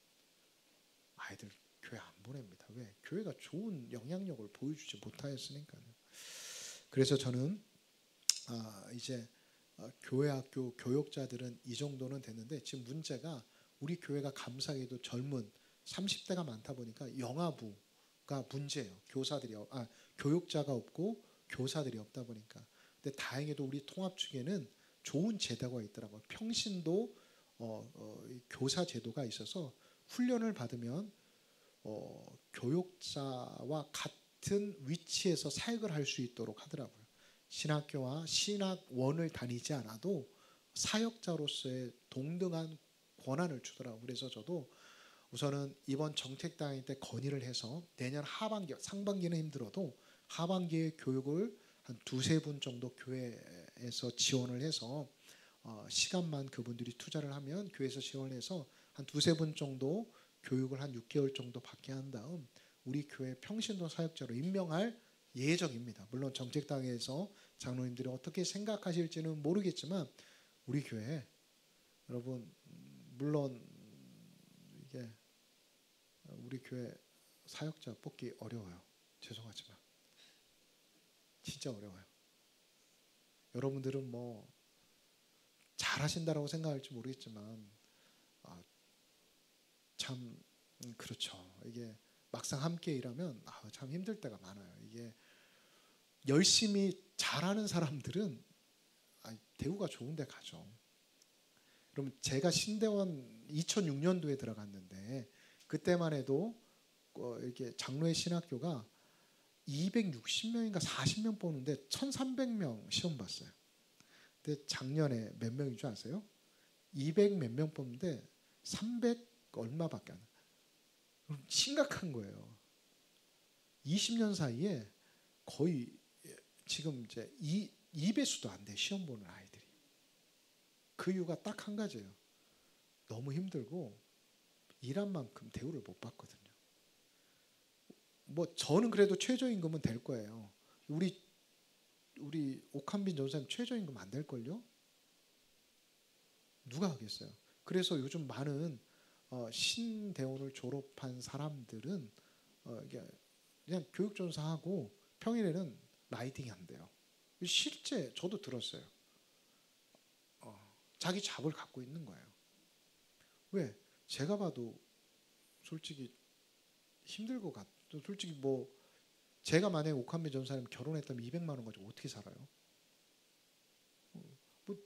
아이들 교회 안 보냅니다. 왜? 교회가 좋은 영향력을 보여주지 못하였으니까요. 그래서 저는 이제 교회 학교 교육자들은 이 정도는 됐는데 지금 문제가 우리 교회가 감사하게도 젊은 30대가 많다 보니까 영아부가 문제예요. 교육자가 없고 교사들이 없다 보니까. 근데 다행히도 우리 통합 측에는 좋은 제도가 있더라고요. 평신도 교사 제도가 있어서 훈련을 받으면 교육자와 같은 위치에서 사역을 할 수 있도록 하더라고요. 신학교와 신학원을 다니지 않아도 사역자로서의 동등한 권한을 주더라고요. 그래서 저도 우선은 이번 정책당일 때 건의를 해서 내년 하반기, 상반기는 힘들어도 하반기에 교육을 한 2-3분 정도 교회에서 지원을 해서 시간만 그분들이 투자를 하면 교회에서 지원을 해서 한 2-3분 정도 교육을 한 6개월 정도 받게 한 다음 우리 교회 평신도 사역자로 임명할 예정입니다. 물론 정책당에서 장로님들이 어떻게 생각하실지는 모르겠지만 우리 교회 여러분 물론 이게 우리 교회 사역자 뽑기 어려워요. 죄송하지만 진짜 어려워요. 여러분들은 뭐 잘하신다라고 생각할지 모르겠지만 참 그렇죠. 이게 막상 함께 일하면 참 힘들 때가 많아요. 이게 열심히 잘하는 사람들은 대우가 좋은데 가죠. 그럼 제가 신대원 2006년도에 들어갔는데 그때만 해도 이렇게 장로의 신학교가 260명인가 40명 뽑는데 1,300명 시험 봤어요. 근데 작년에 몇 명인 줄 아세요? 200 몇 명 뽑는데 300 얼마밖에 안 돼요. 심각한 거예요. 20년 사이에 거의 지금 이제 2배수도 안 돼, 시험 보는 아이들이. 그 이유가 딱 한 가지예요. 너무 힘들고 일한 만큼 대우를 못 받거든요. 뭐 저는 그래도 최저임금은 될 거예요. 우리 옥한빈 전사님 최저임금 안 될걸요? 누가 하겠어요? 그래서 요즘 많은 신대원을 졸업한 사람들은 그냥 교육전사하고 평일에는 라이딩이 안 돼요. 실제 저도 들었어요. 자기 잡을 갖고 있는 거예요. 왜? 제가 봐도 솔직히 힘들 것 같아요. 솔직히 뭐 제가 만약에 옥한빈 전사님 결혼했다면 200만 원 가지고 어떻게 살아요? 뭐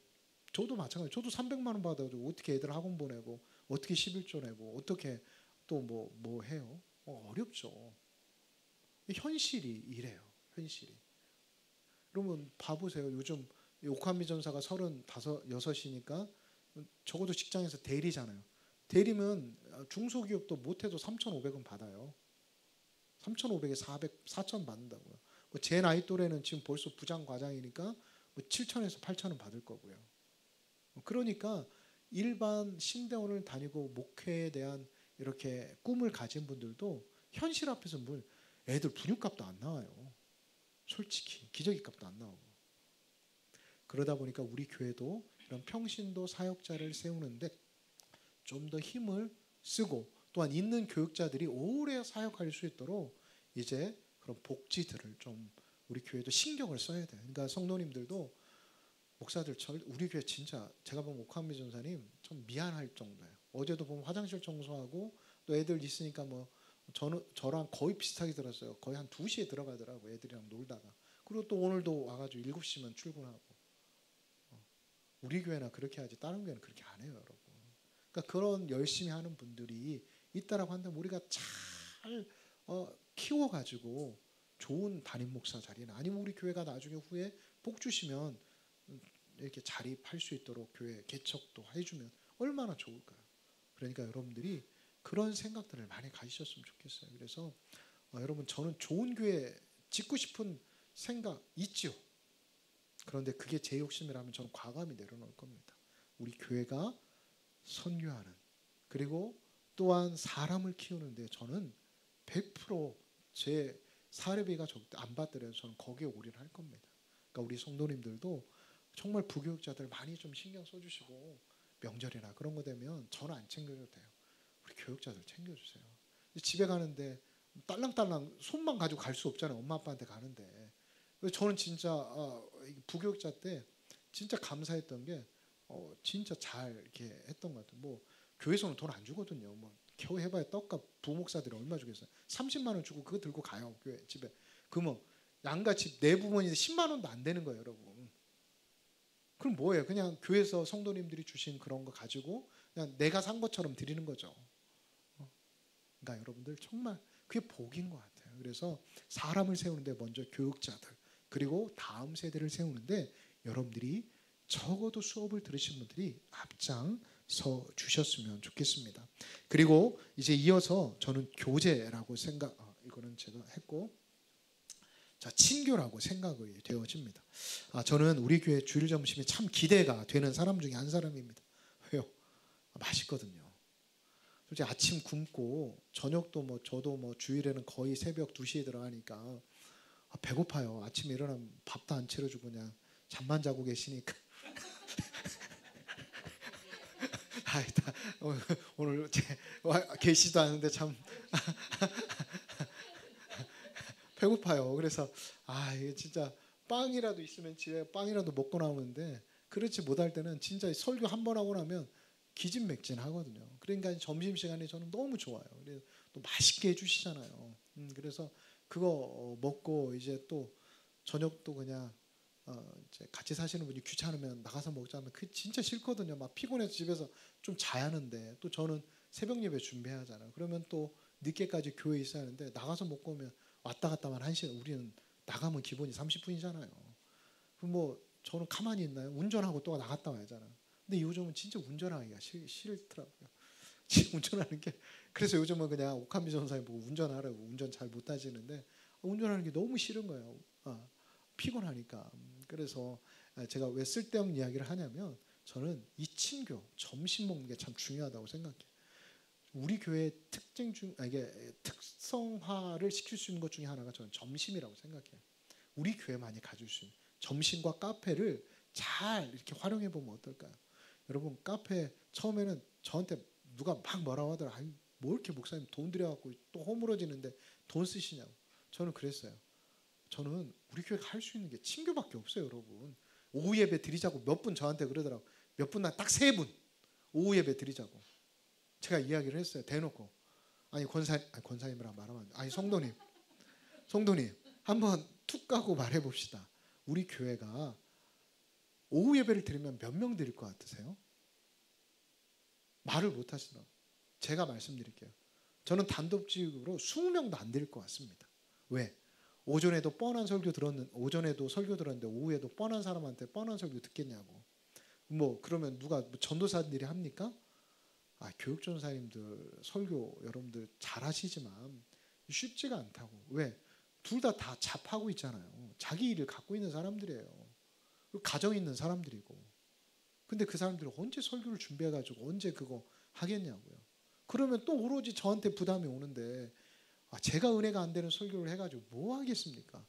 저도 마찬가지. 저도 300만 원 받아가지고 어떻게 애들 학원 보내고 어떻게 11조 내고 어떻게 또 뭐 해요? 어렵죠. 현실이 이래요. 현실이. 그러면 봐보세요. 요즘 옥한빈 전사가 35, 6이니까 적어도 직장에서 대리잖아요. 대리면 중소기업도 못해도 3,500원 받아요. 3,500에 400, 4,000 받는다고요. 제 나이 또래는 지금 벌써 부장 과장이니까 7,000에서 8,000원 받을 거고요. 그러니까 일반 신대원을 다니고 목회에 대한 이렇게 꿈을 가진 분들도 현실 앞에서 애들 분유값도 안 나와요. 솔직히 기저귀 값도 안 나오고. 그러다 보니까 우리 교회도 이런 평신도 사역자를 세우는데 좀 더 힘을 쓰고 또한 있는 교육자들이 오래 사역할 수 있도록 이제 그런 복지들을 좀 우리 교회도 신경을 써야 돼요. 그러니까 성도님들도 목사들 우리 교회 진짜 제가 보면 옥한미 전사님 좀 미안할 정도예요. 어제도 보면 화장실 청소하고 또 애들 있으니까 뭐 저랑 거의 비슷하게 들었어요. 거의 한 2시에 들어가더라고 애들이랑 놀다가. 그리고 또 오늘도 와가지고 7시면 출근하고. 우리 교회나 그렇게 하지 다른 교회는 그렇게 안 해요, 여러분. 그러니까 그런 열심히 하는 분들이 있다라고 한다면 우리가 잘 키워가지고 좋은 담임 목사 자리나 아니면 우리 교회가 나중에 후에 복 주시면 이렇게 자립할 수 있도록 교회 개척도 해주면 얼마나 좋을까요? 그러니까 여러분들이 그런 생각들을 많이 가지셨으면 좋겠어요. 그래서 여러분 저는 좋은 교회 짓고 싶은 생각 있죠. 그런데 그게 제 욕심이라면 저는 과감히 내려놓을 겁니다. 우리 교회가 선교하는 그리고 또한 사람을 키우는데 저는 100%제 사례비가 안 받더라도 저는 거기에 올인할 겁니다. 그러니까 우리 성도님들도 정말 부교육자들 많이 좀 신경 써주시고 명절이나 그런 거 되면 저는 안 챙겨줘도 돼요. 우리 교육자들 챙겨주세요. 집에 가는데 딸랑딸랑 손만 가지고 갈 수 없잖아요. 엄마 아빠한테 가는데. 저는 진짜 부교육자 때 진짜 감사했던 게 진짜 잘 이렇게 했던 것 같아요. 뭐 교회에서는 돈 안 주거든요. 뭐 겨우 해봐야 떡값 부목사들이 얼마 주겠어요. 30만 원 주고 그거 들고 가요. 교회 집에. 그러면 양가집 네 부모님인데 10만 원도 안 되는 거예요, 여러분. 그럼 뭐예요? 그냥 교회에서 성도님들이 주신 그런 거 가지고 그냥 내가 산 것처럼 드리는 거죠. 그러니까 여러분들 정말 그게 복인 것 같아요. 그래서 사람을 세우는데 먼저 교육자들 그리고 다음 세대를 세우는데 여러분들이 적어도 수업을 들으신 분들이 앞장서 주셨으면 좋겠습니다. 그리고 이제 이어서 저는 교제라고 이거는 제가 했고 자 친교라고 생각이 되어집니다. 저는 우리 교회 주일 점심이 참 기대가 되는 사람 중에 한 사람입니다. 왜요? 맛있거든요. 솔직히 아침 굶고 저녁도 저도 주일에는 거의 새벽 2시에 들어가니까 배고파요. 아침에 일어나면 밥도 안 차려주고 그냥 잠만 자고 계시니까 오늘 계시도 않은데 참 배고파요. 그래서 이게 진짜 빵이라도 있으면 집에 빵이라도 먹고 나오는데 그렇지 못할 때는 진짜 설교 한 번 하고 나면 기진맥진하거든요. 그러니까 점심시간에 저는 너무 좋아요. 그래서 또 맛있게 해주시잖아요. 그래서 그거 먹고 이제 또 저녁도 그냥 이제 같이 사시는 분이 귀찮으면 나가서 먹자면 그 진짜 싫거든요. 막 피곤해서 집에서 좀 자야 하는데 또 저는 새벽 예배 준비해야 하잖아요. 그러면 또 늦게까지 교회에 있어야 하는데 나가서 먹고 오면 왔다 갔다만 1시간, 우리는 나가면 기본이 30분이잖아요. 그럼 뭐 저는 가만히 있나요? 운전하고 또 나갔다 와야잖아요. 근데 요즘은 진짜 운전하기가 싫더라고요. 운전하는 게. 그래서 요즘은 그냥 옥한미 전사님 보고 운전하라고. 운전 잘 못하시는데 운전하는 게 너무 싫은 거예요. 피곤하니까. 그래서 제가 왜 쓸데없는 이야기를 하냐면 저는 이 친교, 점심 먹는 게 참 중요하다고 생각해요. 우리 교회의 특징 중 이게 특성화를 시킬 수 있는 것 중에 하나가 저는 점심이라고 생각해요. 우리 교회만이 가질 수 있는 점심과 카페를 잘 이렇게 활용해 보면 어떨까요? 여러분 카페 처음에는 저한테 누가 막 뭐라고 하더라. 아니, 뭐 이렇게 목사님 돈 들여갖고 또 허물어지는데 돈 쓰시냐고. 저는 그랬어요. 저는 우리 교회가 할 수 있는 게 친교밖에 없어요, 여러분. 오후 예배 드리자고 몇 분 저한테 그러더라고. 몇 분 딱 3분 오후 예배 드리자고. 제가 이야기를 했어요. 대놓고. 아니 권사님이랑 말하면 아니 성도님 한번 툭 까고 말해봅시다. 우리 교회가 오후 예배를 드리면 몇 명 드릴 것 같으세요? 말을 못 하시더라고요. 제가 말씀드릴게요. 저는 단독직으로 20명도 안 드릴 것 같습니다. 왜? 오전에도 오전에도 설교 들었는데 오후에도 뻔한 사람한테 뻔한 설교 듣겠냐고. 뭐 그러면 누가 전도사들이 합니까? 교육전사님들 설교 여러분들 잘하시지만 쉽지가 않다고. 왜? 둘 다 잡하고 있잖아요. 자기 일을 갖고 있는 사람들이에요. 가정 있는 사람들이고. 근데 그 사람들이 언제 설교를 준비해가지고 언제 그거 하겠냐고요. 그러면 또 오로지 저한테 부담이 오는데 제가 은혜가 안 되는 설교를 해가지고 뭐 하겠습니까?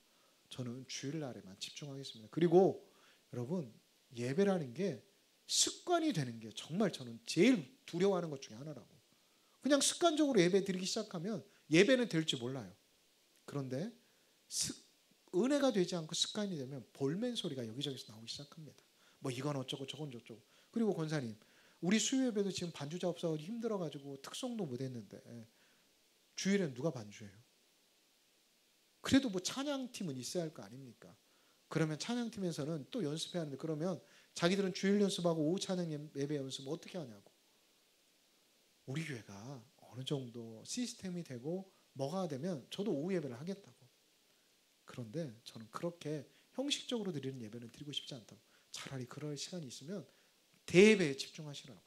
저는 주일날에만 집중하겠습니다. 그리고 여러분 예배라는 게 습관이 되는 게 정말 저는 제일 두려워하는 것 중에 하나라고. 그냥 습관적으로 예배 드리기 시작하면 예배는 될지 몰라요. 그런데 은혜가 되지 않고 습관이 되면 볼멘 소리가 여기저기서 나오기 시작합니다. 뭐 이건 어쩌고 저건 저쩌고. 그리고 권사님 우리 수요 예배도 지금 반주자 없어서 힘들어가지고 특송도 못했는데 주일엔 누가 반주해요? 그래도 뭐 찬양팀은 있어야 할 거 아닙니까? 그러면 찬양팀에서는 또 연습해야 하는데 그러면 자기들은 주일 연습하고 오후 찬양 예배 연습 어떻게 하냐고. 우리 교회가 어느 정도 시스템이 되고 뭐가 되면 저도 오후 예배를 하겠다고. 그런데 저는 그렇게 형식적으로 드리는 예배는 드리고 싶지 않다고. 차라리 그럴 시간이 있으면 대예배에 집중하시라고.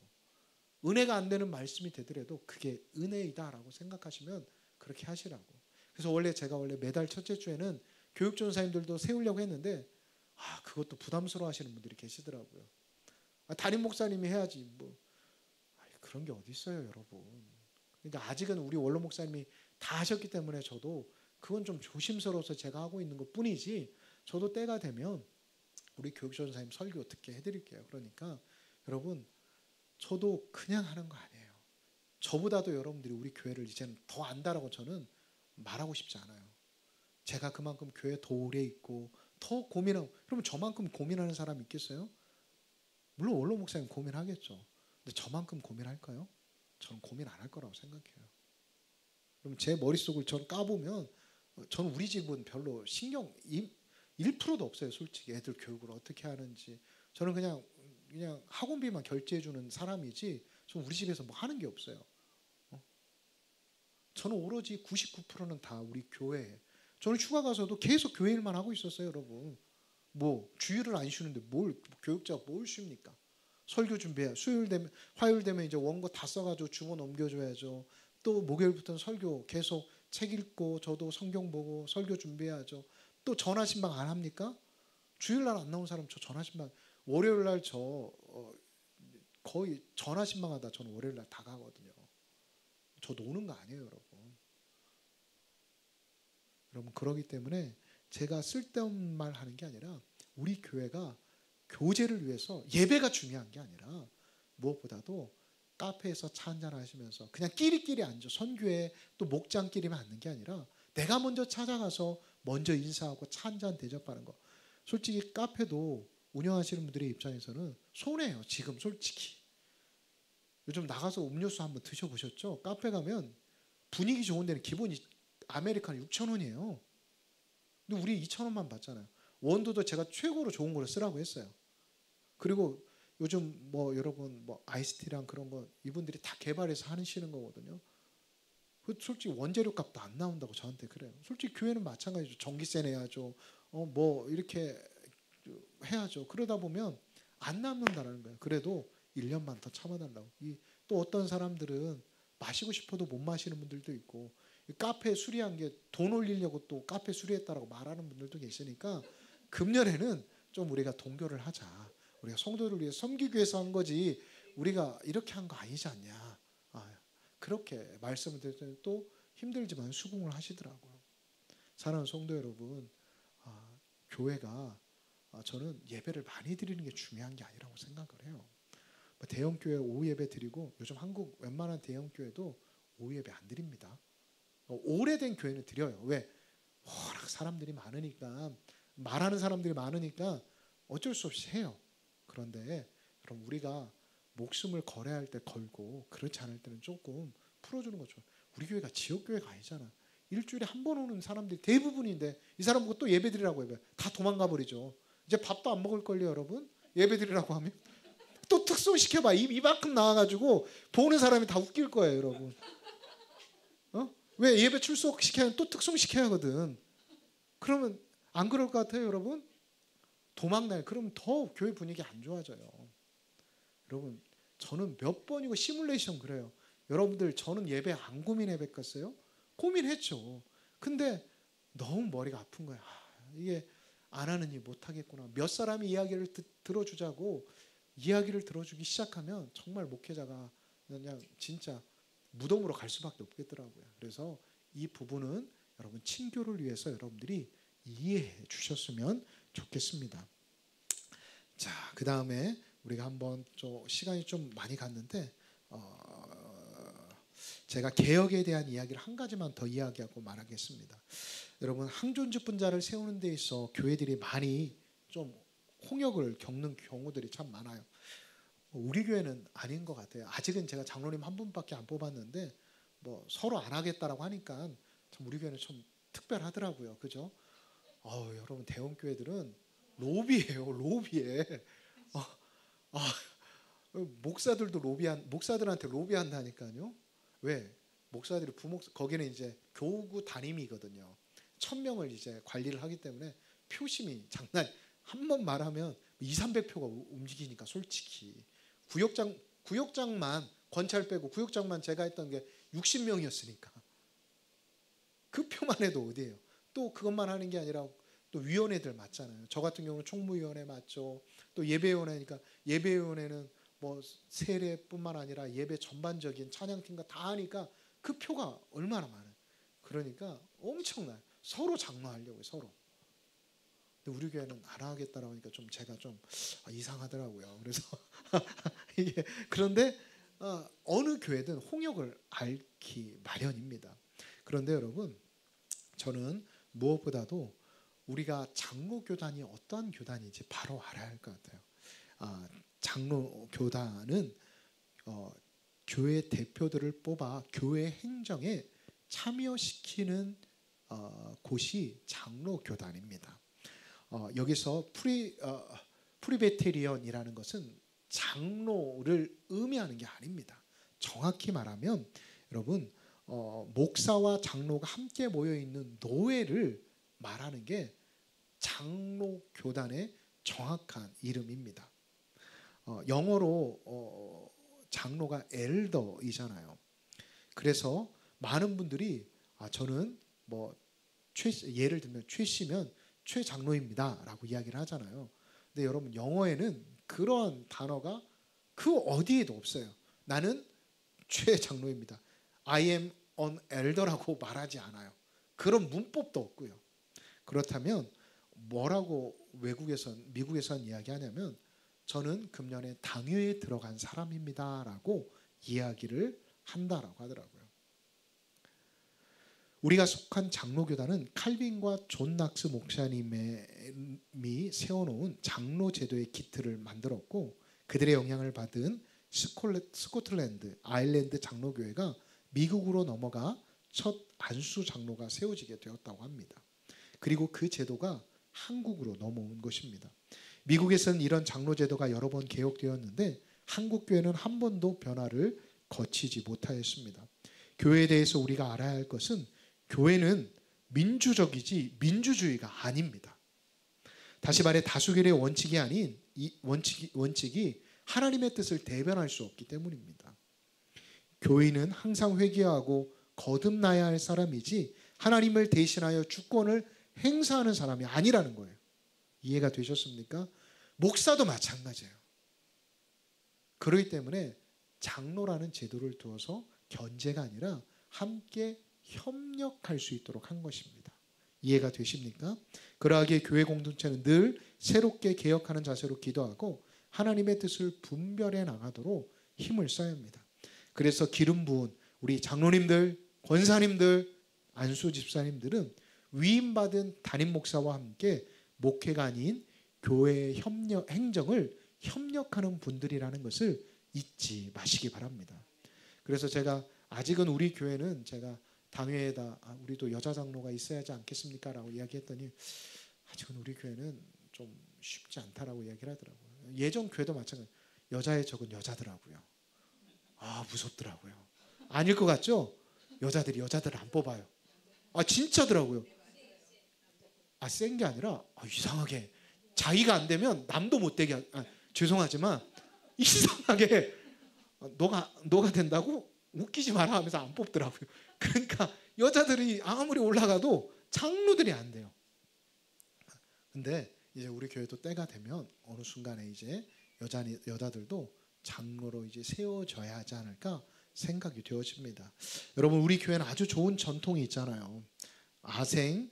은혜가 안 되는 말씀이 되더라도 그게 은혜이다라고 생각하시면 그렇게 하시라고. 그래서 제가 매달 첫째 주에는 교육전사님들도 세우려고 했는데 그것도 부담스러워 하시는 분들이 계시더라고요. 담임 목사님이 해야지 뭐. 그런 게 어디 있어요, 여러분. 그러니까 아직은 우리 원로 목사님이 다 하셨기 때문에 저도 그건 좀 조심스러워서 제가 하고 있는 것 뿐이지 저도 때가 되면 우리 교육전사님 설교 듣게 해드릴게요. 그러니까 여러분 저도 그냥 하는 거 아니에요. 저보다도 여러분들이 우리 교회를 이제는 더 안다라고 저는 말하고 싶지 않아요. 제가 그만큼 교회에 더 오래 있고 더 고민하고. 그러면 저만큼 고민하는 사람이 있겠어요? 물론 원로 목사님 고민하겠죠. 근데 저만큼 고민할까요? 저는 고민 안 할 거라고 생각해요. 그럼 제 머릿속을 전 까보면 저는 우리 집은 별로 신경 1%도 없어요. 솔직히 애들 교육을 어떻게 하는지. 저는 그냥 학원비만 결제해 주는 사람이지 저는 우리 집에서 뭐 하는 게 없어요. 저는 오로지 99%는 다 우리 교회에. 저는 휴가 가서도 계속 교회 일만 하고 있었어요, 여러분. 뭐 주일을 안 쉬는데 교육자가 뭘 쉽니까? 설교 준비해. 수요일 되면 화요일 되면 이제 원고 다 써가지고 주워 넘겨줘야죠. 또 목요일부터는 설교 계속 책 읽고 저도 성경 보고 설교 준비해야죠. 또 전화 신방 안 합니까? 주일날 안 나온 사람 저 전화 신방 월요일날 거의 전화 신방하다 저는 월요일날 다 가거든요. 저 노는 거 아니에요, 여러분. 여러분 그러기 때문에 제가 쓸데없는 말 하는 게 아니라 우리 교회가 교제를 위해서 예배가 중요한 게 아니라 무엇보다도 카페에서 차 한잔 하시면서 그냥 끼리끼리 앉아 선교회 또 목장끼리만 앉는 게 아니라 내가 먼저 찾아가서 먼저 인사하고 차 한잔 대접하는 거. 솔직히 카페도 운영하시는 분들의 입장에서는 손해예요. 지금 솔직히. 요즘 나가서 음료수 한번 드셔보셨죠? 카페 가면 분위기 좋은 데는 기본이 아메리카노 6,000원이에요. 근데 우리 2,000원만 받잖아요. 원두도 제가 최고로 좋은 거를 쓰라고 했어요. 그리고 요즘 뭐 여러분 뭐 아이스티랑 그런 거 이분들이 다 개발해서 하시는 거거든요. 솔직히 원재료 값도 안 나온다고 저한테 그래요. 솔직히 교회는 마찬가지죠. 전기세 내야죠. 뭐 이렇게 해야죠. 그러다 보면 안 남는다는 거예요. 그래도 1년만 더 참아달라고. 또 어떤 사람들은 마시고 싶어도 못 마시는 분들도 있고, 카페 수리한 게 돈 올리려고 또 카페 수리했다라고 말하는 분들도 계시니까 금년에는 좀 우리가 동교를 하자. 우리가 성도를 위해 섬기기 위해서 한 거지 우리가 이렇게 한 거 아니지 않냐. 그렇게 말씀을 드렸더니 또 힘들지만 수긍을 하시더라고요. 사랑하는 성도 여러분, 교회가 저는 예배를 많이 드리는 게 중요한 게 아니라고 생각을 해요. 대형 교회 오후 예배 드리고, 요즘 한국 웬만한 대형 교회도 오후 예배 안 드립니다. 오래된 교회는 드려요. 왜? 워낙 사람들이 많으니까, 말하는 사람들이 많으니까 어쩔 수 없이 해요. 그런데 그럼 우리가 목숨을 걸어야 할 때 걸고, 그렇지 않을 때는 조금 풀어주는 거죠. 우리 교회가 지역교회가 아니잖아. 일주일에 한 번 오는 사람들이 대부분인데 이 사람 보고 또 예배 드리라고 해요. 다 도망가 버리죠. 이제 밥도 안 먹을걸요, 여러분? 예배 드리라고 하면 또 특송시켜봐. 이만큼 나와가지고 보는 사람이 다 웃길 거예요, 여러분. 왜? 예배 출석시켜야 또 특송시켜야 하거든. 그러면 안 그럴 것 같아요, 여러분? 도망나요. 그러면 더 교회 분위기 안 좋아져요. 여러분, 저는 몇 번이고 시뮬레이션 그래요. 여러분들, 저는 예배 안 고민해 뵀겠어요? 고민했죠. 근데 너무 머리가 아픈 거야. 이게 안 하느니 못 하겠구나. 몇 사람이 이야기를 들어주자고 이야기를 들어주기 시작하면 정말 목회자가 그냥 진짜 무덤으로 갈 수밖에 없겠더라고요. 그래서 이 부분은 여러분 친교를 위해서 여러분들이 이해해 주셨으면 좋겠습니다. 자, 그 다음에 우리가 한번 시간이 좀 많이 갔는데 제가 개혁에 대한 이야기를 한 가지만 더 이야기하고 말하겠습니다. 여러분, 항존주 분자를 세우는 데 있어 교회들이 많이 좀 홍역을 겪는 경우들이 참 많아요. 우리 교회는 아닌 것 같아요. 아직은 제가 장로님 한 분밖에 안 뽑았는데 뭐 서로 안 하겠다라고 하니까 참 우리 교회는 좀 특별하더라고요. 그죠? 여러분, 대형 교회들은 로비예요. 로비에. 목사들도 목사들한테 로비한다니까요. 왜? 목사들이 거기는 이제 교구 담임이거든요. 1,000명을 이제 관리를 하기 때문에 표심이 장난. 한 번 말하면 200~300표가 움직이니까 솔직히 구역장만 권찰 빼고 구역장만 제가 했던 게 60명이었으니까 그 표만 해도 어디예요. 또 그것만 하는 게 아니라 또 위원회들 맞잖아요. 저 같은 경우는 총무위원회 맞죠. 또 예배위원회니까 예배위원회는 뭐 세례뿐만 아니라 예배 전반적인 찬양팀과 다 하니까 그 표가 얼마나 많아요. 그러니까 엄청나요. 서로 장로하려고요. 서로. 근데 우리 교회는 안 하겠다라고 하니까 좀 제가 좀 이상하더라고요. 그래서 이게 그런데 어느 교회든 홍역을 앓기 마련입니다. 그런데 여러분, 저는 무엇보다도 우리가 장로 교단이 어떠한 교단인지 바로 알아야 할 것 같아요. 장로 교단은 교회 대표들을 뽑아 교회 행정에 참여시키는 곳이 장로 교단입니다. 여기서 프리베테리언이라는 것은 장로를 의미하는 게 아닙니다. 정확히 말하면 여러분, 목사와 장로가 함께 모여 있는 노회를 말하는 게 장로 교단의 정확한 이름입니다. 영어로 장로가 엘더이잖아요. 그래서 많은 분들이 저는 뭐 예를 들면 최 씨면 최 장로입니다라고 이야기를 하잖아요. 근데 여러분, 영어에는 그런 단어가 그 어디에도 없어요. 나는 최 장로입니다. I am an elder라고 말하지 않아요. 그런 문법도 없고요. 그렇다면 뭐라고 미국에선 이야기하냐면 저는 금년에 당회에 들어간 사람입니다라고 이야기를 한다라고 하더라고요. 우리가 속한 장로교단은 칼빈과 존 낙스 목사님이 세워놓은 장로 제도의 기틀을 만들었고, 그들의 영향을 받은 스코틀랜드, 아일랜드 장로교회가 미국으로 넘어가 첫 안수 장로가 세워지게 되었다고 합니다. 그리고 그 제도가 한국으로 넘어온 것입니다. 미국에서는 이런 장로 제도가 여러 번 개혁되었는데 한국 교회는 한 번도 변화를 거치지 못하였습니다. 교회에 대해서 우리가 알아야 할 것은 교회는 민주적이지 민주주의가 아닙니다. 다시 말해 다수결의 원칙이 아닌 이 원칙이 하나님의 뜻을 대변할 수 없기 때문입니다. 교인은 항상 회개하고 거듭나야 할 사람이지 하나님을 대신하여 주권을 행사하는 사람이 아니라는 거예요. 이해가 되셨습니까? 목사도 마찬가지예요. 그렇기 때문에 장로라는 제도를 두어서 견제가 아니라 함께 협력할 수 있도록 한 것입니다. 이해가 되십니까? 그러하기에 교회 공동체는 늘 새롭게 개혁하는 자세로 기도하고 하나님의 뜻을 분별해 나가도록 힘을 써야 합니다. 그래서 기름 부은 우리 장로님들, 권사님들, 안수 집사님들은 위임받은 담임 목사와 함께 목회가 아닌 교회의 행정을 협력하는 분들이라는 것을 잊지 마시기 바랍니다. 그래서 제가 아직은 우리 교회는 제가 당회에다 우리도 여자 장로가 있어야 하지 않겠습니까? 라고 이야기했더니 아직은 우리 교회는 좀 쉽지 않다라고 이야기를 하더라고요. 예전 교회도 마찬가지. 여자의 적은 여자더라고요. 무섭더라고요. 아닐 것 같죠? 여자들을 안 뽑아요. 진짜더라고요. 센 게 아니라 이상하게 자기가 안 되면 남도 못 되게 죄송하지만 이상하게 너가 된다고? 웃기지 마라 하면서 안 뽑더라고요. 그러니까 여자들이 아무리 올라가도 장로들이 안 돼요. 근데 이제 우리 교회도 때가 되면 어느 순간에 이제 여자들도 장로로 이제 세워져야 하지 않을까 생각이 되어집니다. 여러분, 우리 교회는 아주 좋은 전통이 있잖아요. 아생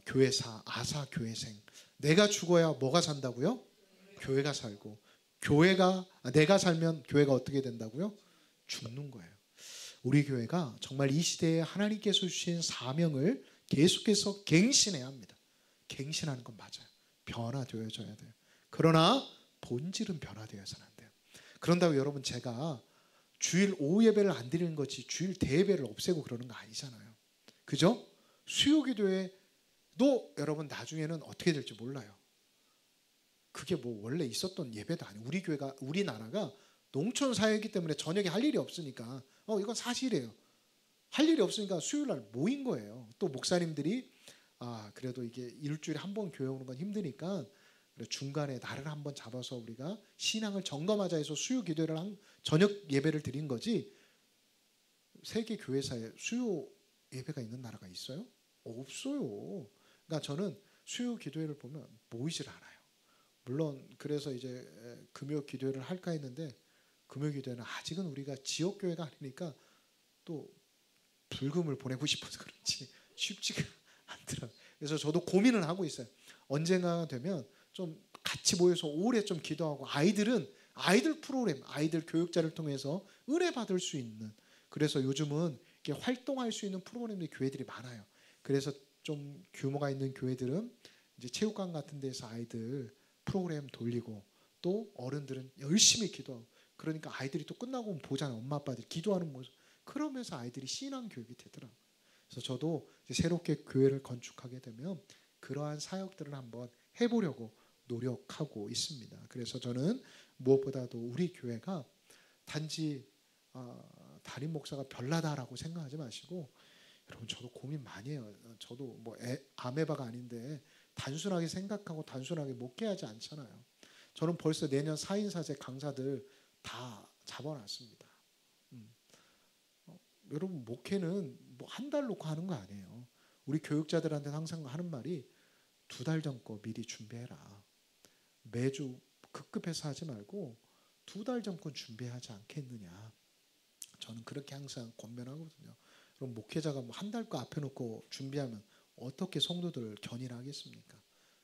교회사, 아사 교회생. 내가 죽어야 뭐가 산다고요? 교회가 살고, 내가 살면 교회가 어떻게 된다고요? 죽는 거예요. 우리 교회가 정말 이 시대에 하나님께서 주신 사명을 계속해서 갱신해야 합니다. 갱신하는 건 맞아요. 변화되어져야 돼요. 그러나 본질은 변화되어서는 안 돼요. 그런다고 여러분, 제가 주일 오후 예배를 안 드리는 것이 주일 대예배를 없애고 그러는 거 아니잖아요. 그죠? 수요기도회도 여러분 나중에는 어떻게 될지 몰라요. 그게 뭐 원래 있었던 예배도 아니에요. 우리나라가 농촌 사회이기 때문에 저녁에 할 일이 없으니까 이건 사실이에요. 할 일이 없으니까 수요일 날 모인 거예요. 또 목사님들이 그래도 이게 일주일에 한 번 교회 오는 건 힘드니까 중간에 날을 한번 잡아서 우리가 신앙을 점검하자 해서 수요 기도를 저녁 예배를 드린 거지. 세계 교회사에 수요 예배가 있는 나라가 있어요? 없어요. 그러니까 저는 수요 기도회를 보면 모이질 않아요. 물론 그래서 이제 금요 기도회를 할까 했는데 금요 기도회는 아직은 우리가 지역 교회가 아니니까 또 불금을 보내고 싶어서 그런지 쉽지가 않더라고요. 그래서 저도 고민을 하고 있어요. 언젠가 되면 좀 같이 모여서 오래 좀 기도하고 아이들 프로그램, 아이들 교육자를 통해서 은혜 받을 수 있는, 그래서 요즘은 이렇게 활동할 수 있는 프로그램들이 교회들이 많아요. 그래서 좀 규모가 있는 교회들은 이제 체육관 같은 데서 아이들 프로그램 돌리고, 또 어른들은 열심히 기도하고, 그러니까 아이들이 또 끝나고 보잖아요. 엄마 아빠들이 기도하는 모습. 그러면서 아이들이 신앙 교육이 되더라고요. 그래서 저도 이제 새롭게 교회를 건축하게 되면 그러한 사역들을 한번 해보려고 노력하고 있습니다. 그래서 저는 무엇보다도 우리 교회가 단지 담임 목사가 별나다라고 생각하지 마시고, 여러분 저도 고민 많이 해요. 저도 뭐 아메바가 아닌데 단순하게 생각하고 단순하게 목회하지 않잖아요. 저는 벌써 내년 4인사제 강사들 다 잡아놨습니다. 여러분 목회는 뭐 한 달 놓고 하는 거 아니에요. 우리 교육자들한테는 항상 하는 말이 2달 전 거 미리 준비해라. 매주 급급해서 하지 말고 2달 전 거 준비하지 않겠느냐. 저는 그렇게 항상 권면하거든요. 그럼 목회자가 뭐 한 달 거 앞에 놓고 준비하면 어떻게 성도들을 견인하겠습니까?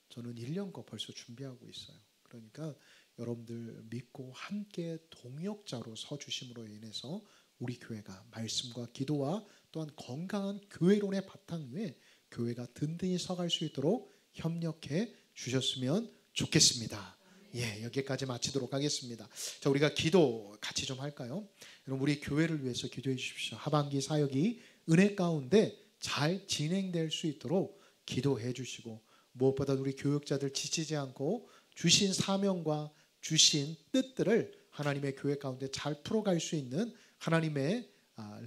저는 1년 거 벌써 준비하고 있어요. 그러니까 여러분들 믿고 함께 동역자로 서주심으로 인해서 우리 교회가 말씀과 기도와 또한 건강한 교회론의 바탕 위에 교회가 든든히 서갈 수 있도록 협력해 주셨으면 좋겠습니다. 예, 여기까지 마치도록 하겠습니다. 자, 우리가 기도 같이 좀 할까요? 여러분, 우리 교회를 위해서 기도해 주십시오. 하반기 사역이 은혜 가운데 잘 진행될 수 있도록 기도해 주시고, 무엇보다 우리 교육자들 지치지 않고 주신 사명과 주신 뜻들을 하나님의 교회 가운데 잘 풀어갈 수 있는 하나님의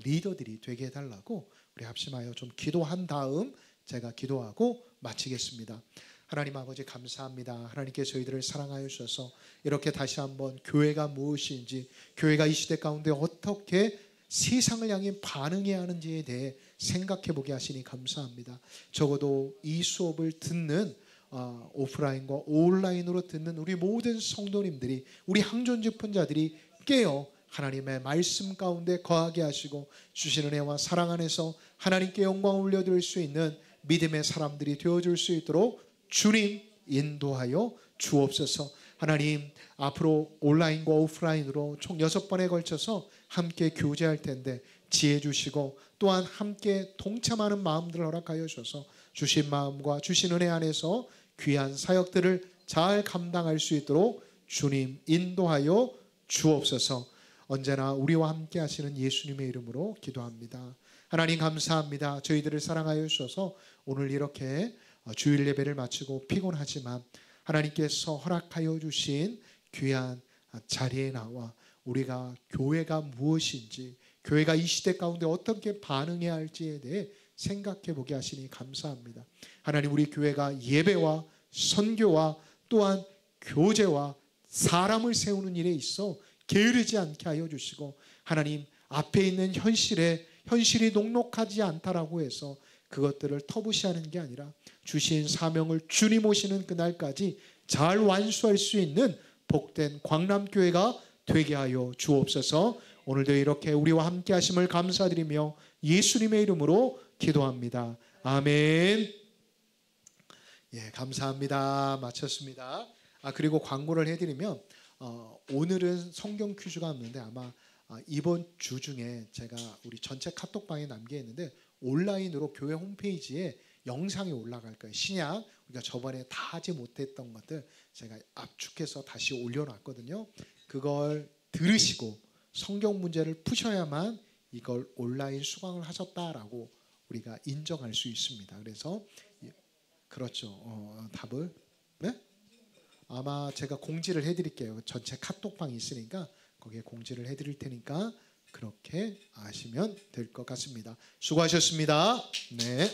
리더들이 되게 해달라고 우리 합심하여 좀 기도한 다음 제가 기도하고 마치겠습니다. 하나님 아버지, 감사합니다. 하나님께서 저희들을 사랑하여 주셔서 이렇게 다시 한번 교회가 무엇인지, 교회가 이 시대 가운데 어떻게 세상을 향해 반응해야 하는지에 대해 생각해 보게 하시니 감사합니다. 적어도 이 수업을 듣는 오프라인과 온라인으로 듣는 우리 모든 성도님들이, 우리 항존 집훈자들이 깨어 하나님의 말씀 가운데 거하게 하시고 주신 은혜와 사랑 안에서 하나님께 영광을 올려드릴 수 있는 믿음의 사람들이 되어줄 수 있도록 주님 인도하여 주옵소서. 하나님, 앞으로 온라인과 오프라인으로 총 6번에 걸쳐서 함께 교제할 텐데 지혜 주시고 또한 함께 동참하는 마음들을 허락하여 주셔서 주신 마음과 주신 은혜 안에서 귀한 사역들을 잘 감당할 수 있도록 주님 인도하여 주옵소서. 언제나 우리와 함께 하시는 예수님의 이름으로 기도합니다. 하나님 감사합니다. 저희들을 사랑하여 주셔서 오늘 이렇게 주일 예배를 마치고 피곤하지만 하나님께서 허락하여 주신 귀한 자리에 나와 우리가 교회가 무엇인지, 교회가 이 시대 가운데 어떻게 반응해야 할지에 대해 생각해 보게 하시니 감사합니다. 하나님, 우리 교회가 예배와 선교와 또한 교제와 사람을 세우는 일에 있어 게으르지 않게 하여 주시고, 하나님 앞에 있는 현실이 녹록하지 않다라고 해서 그것들을 터부시하는 게 아니라 주신 사명을 주님 오시는 그날까지 잘 완수할 수 있는 복된 광남교회가 되게 하여 주옵소서. 오늘도 이렇게 우리와 함께 하심을 감사드리며 예수님의 이름으로 기도합니다. 아멘. 예, 감사합니다. 마쳤습니다. 그리고 광고를 해드리면 오늘은 성경 퀴즈가 없는데 아마 이번 주 중에 제가 우리 전체 카톡방에 남겨있는데 온라인으로 교회 홈페이지에 영상이 올라갈 거예요. 신약 우리가 저번에 다 하지 못했던 것들 제가 압축해서 다시 올려놨거든요. 그걸 들으시고 성경 문제를 푸셔야만 이걸 온라인 수강을 하셨다라고 우리가 인정할 수 있습니다. 그래서 그렇죠. 답을 네? 아마 제가 공지를 해드릴게요. 전체 카톡방이 있으니까 거기에 공지를 해드릴 테니까 그렇게 아시면 될 것 같습니다. 수고하셨습니다. 네.